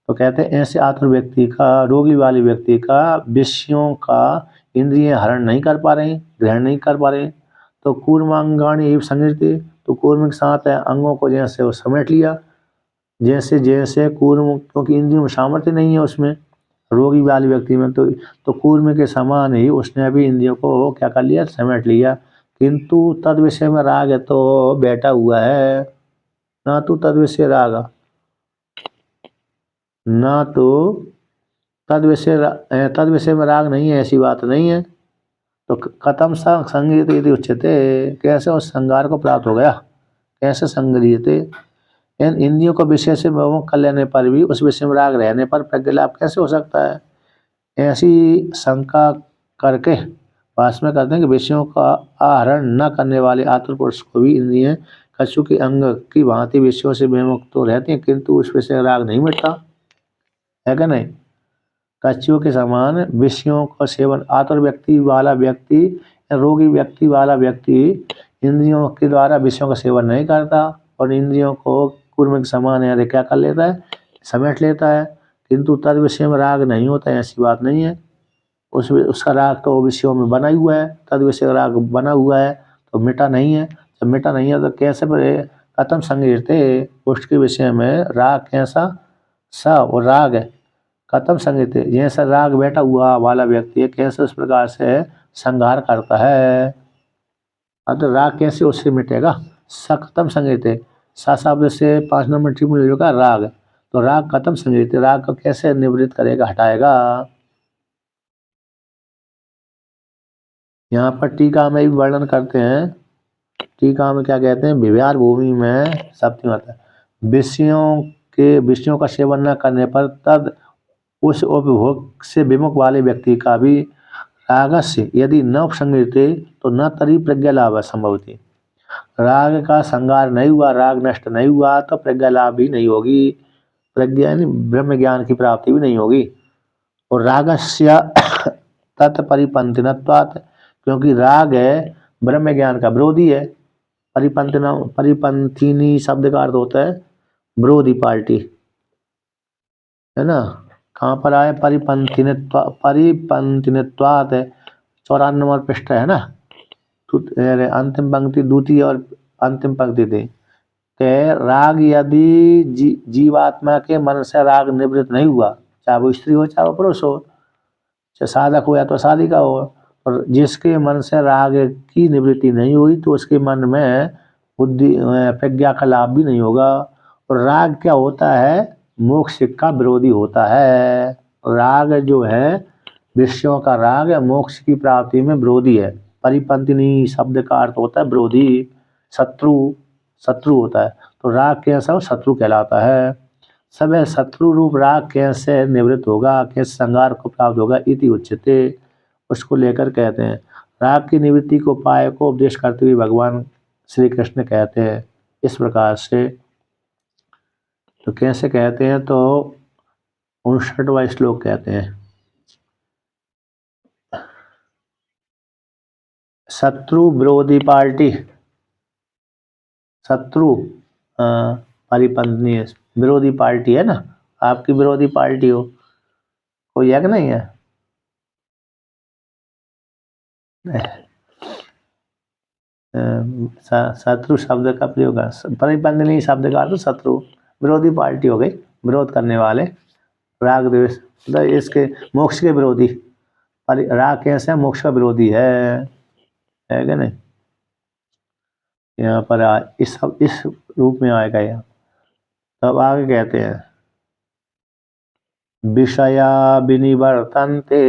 तो कहते हैं ऐसे आतुर व्यक्ति का, रोगी वाले व्यक्ति का विषयों का इंद्रिय हरण नहीं कर पा रहे, ग्रहण नहीं कर पा रहे, तो कूर्मांगाणी संगृति, तो कूर्म के साथ अंगों को जैसे वो समेट लिया, जैसे जैसे कूर्म, क्योंकि इंद्रियों में सामर्थ्य नहीं है उसमें, रोगी वाले व्यक्ति में, तो कूर्म के समान ही उसने अभी इंद्रियों को क्या कर लिया, समेट लिया, किंतु तद विषय में राग है तो बैठा हुआ है, ना तो तद विषय राग, ना तो तद विषय में राग नहीं है, ऐसी बात नहीं है। तो कथम संगीत यदि उच्चते, कैसे उस संगार को प्राप्त हो गया, कैसे संगीते, इन इंद्रियों को विषय से विमुख कर लेने पर भी उस विषय में राग रहने पर प्रज्ञा लाभ कैसे हो सकता है? ऐसी शंका करके भाष्य में कहते हैं कि विषयों का आहरण न करने वाले आतुर पुरुष को भी इंद्रियां कछु के अंग की भांति विषयों से विमुख तो रहती हैं, किंतु उस विषय राग नहीं मिटता है क्या नहीं? कच्छुओं के समान विषयों का सेवन आतुर व्यक्ति वाला व्यक्ति, रोगी व्यक्ति वाला व्यक्ति इंद्रियों के द्वारा विषयों का सेवन नहीं करता, और इंद्रियों को कूर्म के समान है क्या कर लेता है, समेट लेता है, किंतु तद विषय में राग नहीं होता है, ऐसी बात नहीं है। उसका राग तो विषयों में बना हुआ है, तद विषय राग बना हुआ है, तो मिटा नहीं है। जब मिटा नहीं है तो कैसे कथम संगीते, उसके विषय में राग कैसा सा वो राग है, कथम संगीत, जैसा राग बैठा हुआ वाला व्यक्ति कैसे उस प्रकार से संहार करता है, अब तो राग कैसे उससे मिटेगा? सकतम संगीत, सा शब्द से 5 नंबर टिप्पणी का राग, तो राग कथम संगीत, राग को कैसे निवृत्त करेगा, हटाएगा? यहाँ पर टीका में भी वर्णन करते हैं, टीका में क्या कहते हैं, विव्यार भूमि में सप्तमी आता है, विषयों का सेवन न करने पर तद उस उपभोग से विमुख वाले व्यक्ति का भी रागस्य यदि न संगृह्यते तो न तरी प्रज्ञा लाभ संभवती, राग का संगार नहीं हुआ, राग नष्ट नहीं हुआ तो प्रज्ञा लाभ भी नहीं होगी, प्रज्ञा यानी ब्रह्म ज्ञान की प्राप्ति भी नहीं होगी। और रागस्य तत्परिपंथिनत्वात्, क्योंकि राग है ब्रह्म ज्ञान का विरोधी है, परिपंथिनी शब्द का अर्थ होता है विरोधी पार्टी, है ना। कहाँ पर आए, परिपंथिनत्वात्, 54 नंबर पृष्ठ है ना, तो अंतिम पंक्ति, द्वितीय और अंतिम पंक्ति थी कि राग यदि जीवात्मा के मन से राग निवृत्त नहीं हुआ, चाहे वो स्त्री हो चाहे वो पुरुष हो, चाहे साधक हो या तो साधिका हो, और जिसके मन से राग की निवृत्ति नहीं हुई तो उसके मन में बुद्धि प्रज्ञा का लाभ भी नहीं होगा। और राग क्या होता है? मोक्ष का विरोधी होता है। राग जो है, विषयों का राग मोक्ष की प्राप्ति में विरोधी है। परिपंथिनी शब्द का अर्थ होता है विरोधी, शत्रु, शत्रु होता है। तो राग कैसा हो? शत्रु कहलाता है। सब शत्रु रूप राग कैसे निवृत्त होगा, कैसे संगार को प्राप्त होगा, इति उच्यते, उसको लेकर कहते हैं। राग की निवृत्ति को उपाय को उपदेश करते हुए भगवान श्री कृष्ण कहते हैं इस प्रकार से। तो कैसे कहते हैं? तो 59वां श्लोक कहते हैं, शत्रु विरोधी पार्टी, शत्रु परिपंथी विरोधी पार्टी है ना, आपकी विरोधी पार्टी हो, कोई है कि नहीं है? शत्रु शब्द का प्रयोग है, परिपंथी शब्द का अर्थ शत्रु, विरोधी पार्टी हो गई, विरोध करने वाले, राग द्वेष, मतलब इसके मोक्ष के विरोधी। राग कैसे मोक्ष का विरोधी है कि नहीं? यहाँ पर इस रूप में आएगा यहाँ। तब आगे कहते हैं, विषया विनिवर्तन्ते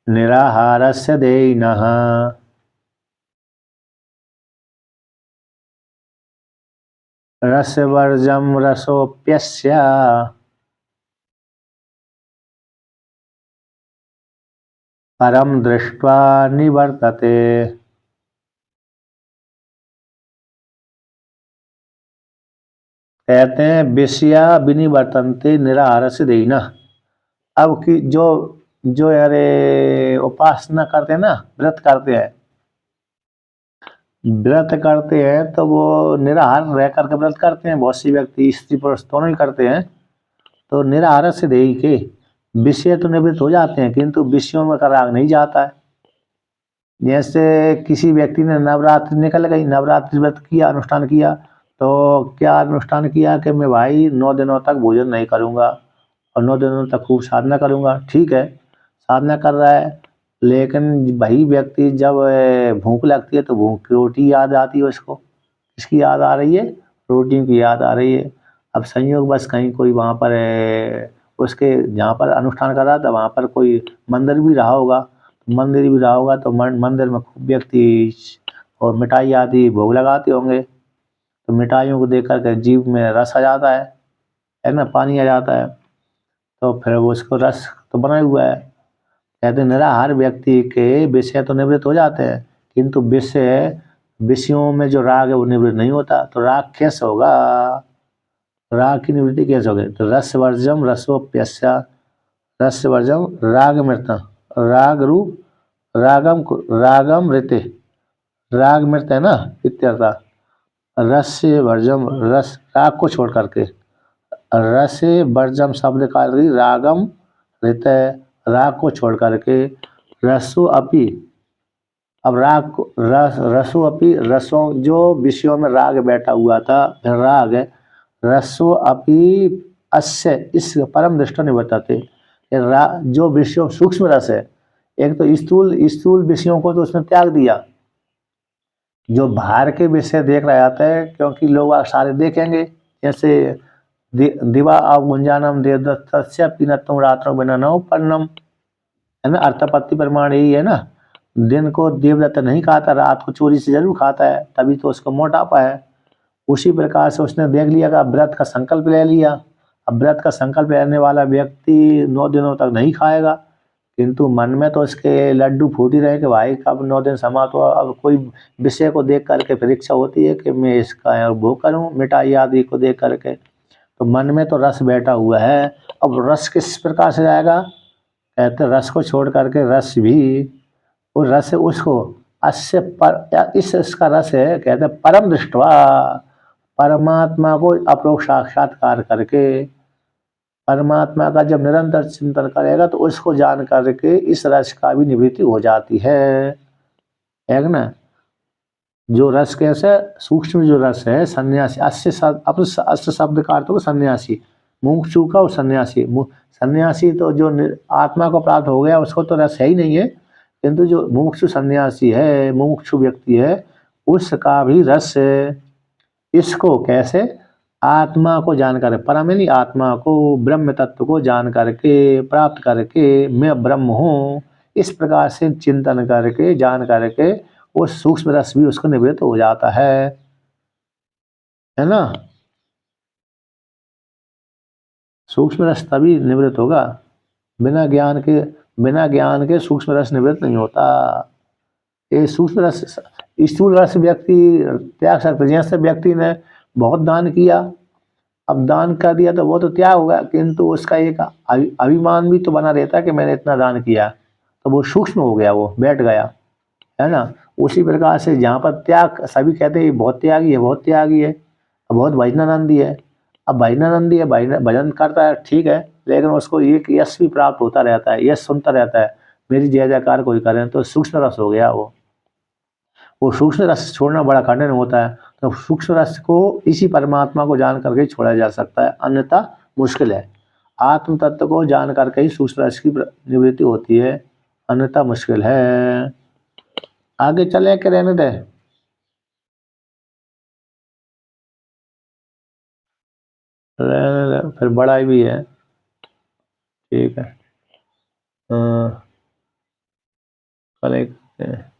निराहारस्य देयिनः रसवर्जं रसोऽप्यस्य परम दृष्ट्वा निवर्तते। कहते हैं विषया विनिवर्तन्ते निराहारस्य देयिनः। अब की जो जो यारे उपासना करते हैं ना, व्रत करते हैं, व्रत करते हैं तो वो निराहार रह करके व्रत करते हैं। बहुत सी व्यक्ति स्त्री पुरुष दोनों ही करते हैं। तो निराहारस्य देयी के विषय तो निवृत्त हो जाते हैं, किंतु विषयों में का राग नहीं जाता है। जैसे किसी व्यक्ति ने नवरात्रि निकल गई, नवरात्रि व्रत किया, अनुष्ठान किया, तो क्या अनुष्ठान किया कि मैं भाई 9 दिनों तक भोजन नहीं करूँगा और 9 दिनों तक खूब साधना करूँगा। ठीक है, साधना कर रहा है, लेकिन वही व्यक्ति जब भूख लगती है तो भूख की रोटी याद आती है उसको। किसकी याद आ रही है? रोटी की याद आ रही है। अब संयोग बस कहीं कोई वहाँ पर उसके जहाँ पर अनुष्ठान कर रहा था वहाँ पर कोई मंदिर भी रहा होगा, मंदिर भी रहा होगा तो मंदिर में खूब व्यक्ति और मिठाई आदि भोग लगाते होंगे। तो मिठाइयों को देख करके जीभ में रस आ जाता है ना, पानी आ जाता है, तो फिर वो उसको रस तो बना हुआ है। कहते निराहार व्यक्ति के विषय तो निवृत्त हो जाते हैं, किंतु विषयों में जो राग है वो निवृत्त नहीं होता। तो राग कैसे होगा? राग की निवृत्ति कैसे होगी? तो रसवर्जम रसोप्यस्य, रसवर्जम राग मृत, राग रूप रागम ऋते, राग मृत है ना इत्यर्थ। रस वर्जम, रस राग को छोड़ करके, रस वर्जम शब्द का रागम ऋत, राग को छोड़ करके, रसो अपि, अब राग को रसो अपि, रसों जो विषयों में राग बैठा हुआ था, राग रसो अपि अस्य, इस परम दृष्टि निवर्तते। जो विषयों सूक्ष्म रस है, एक तो स्थूल विषयों को तो उसने त्याग दिया, जो बाहर के विषय देख रहा जाता है, क्योंकि लोग सारे देखेंगे। जैसे दिवा अवगुंजानम देवदत्तस्य पीनत्तम रात्रो बिननो पन्नम, है ना, अर्थापत्ति प्रमाण यही है ना। दिन को देवदत्त नहीं खाता, रात को चोरी से जरूर खाता है, तभी तो उसको मोटापा है। उसी प्रकार से उसने देख लिया कि व्रत का संकल्प ले लिया। अब व्रत का संकल्प लेने वाला व्यक्ति 9 दिनों तक नहीं खाएगा, किंतु मन में तो उसके लड्डू फूट ही रहे कि भाई कब 9 दिन समाप्त हुआ। अब कोई विषय को देख करके फिर इच्छा होती है कि मैं इसका भोग करूं, मिठाई आदि को देख करके, तो मन में तो रस बैठा हुआ है। अब रस किस प्रकार से जाएगा? कहते रस को छोड़ करके रस भी, वो रस उसको अस्य पर, इसका रस है, कहते परम दृष्टवा, परमात्मा को अपरोक्ष साक्षात्कार करके, परमात्मा का जब निरंतर चिंतन करेगा तो उसको जान करके इस रस का भी निवृत्ति हो जाती है ना। जो रस कैसे सूक्ष्म जो रस है सन्यासी, अस्य शब्द का अर्थ होगा सन्यासी, मुमुक्षु का और सन्यासी। सन्यासी तो जो आत्मा को प्राप्त हो गया उसको तो रस है ही नहीं है, किंतु जो मुमुक्षु सन्यासी है, मुमुक्षु व्यक्ति है, उसका भी रस है। इसको कैसे? आत्मा को जानकर, परम यानी आत्मा को, ब्रह्म तत्व को जान करके, प्राप्त करके, मैं ब्रह्म हूँ, इस प्रकार से चिंतन करके, जान करके वो सूक्ष्म रस भी उसको निवृत्त हो जाता है ना। सूक्ष्म रस तभी निवृत्त होगा, बिना ज्ञान के सूक्ष्म रस निवृत्त नहीं होता। ये सूक्ष्म रस, स्थूल रस व्यक्ति त्याग सकते, जैसे व्यक्ति ने बहुत दान किया, अब दान कर दिया तो वो तो त्याग होगा, किंतु उसका एक अभिमान भी तो बना रहता है कि मैंने इतना दान किया, तो वो सूक्ष्म हो गया, वो बैठ गया, है ना। उसी प्रकार से जहाँ पर त्याग, सभी कहते हैं ये बहुत त्यागी है, बहुत त्यागी है, बहुत भजनानंदी है। अब भजनानंदी है, भजन करता है, ठीक है, लेकिन उसको एक यश भी प्राप्त होता रहता है, यश सुनता रहता है, मेरी जय जयकार कोई करे, तो सूक्ष्म रस हो गया वो सूक्ष्म रस छोड़ना बड़ा कठिन होता है। तो सूक्ष्म रस को इसी परमात्मा को जान करके छोड़ा जा सकता है, अन्यथा मुश्किल है। आत्म तत्व को जान करके ही सूक्ष्म रस की निवृत्ति होती है, अन्यथा मुश्किल है। आगे चले के रहने दे? रहने दे, फिर बड़ा भी है, ठीक है। कल एक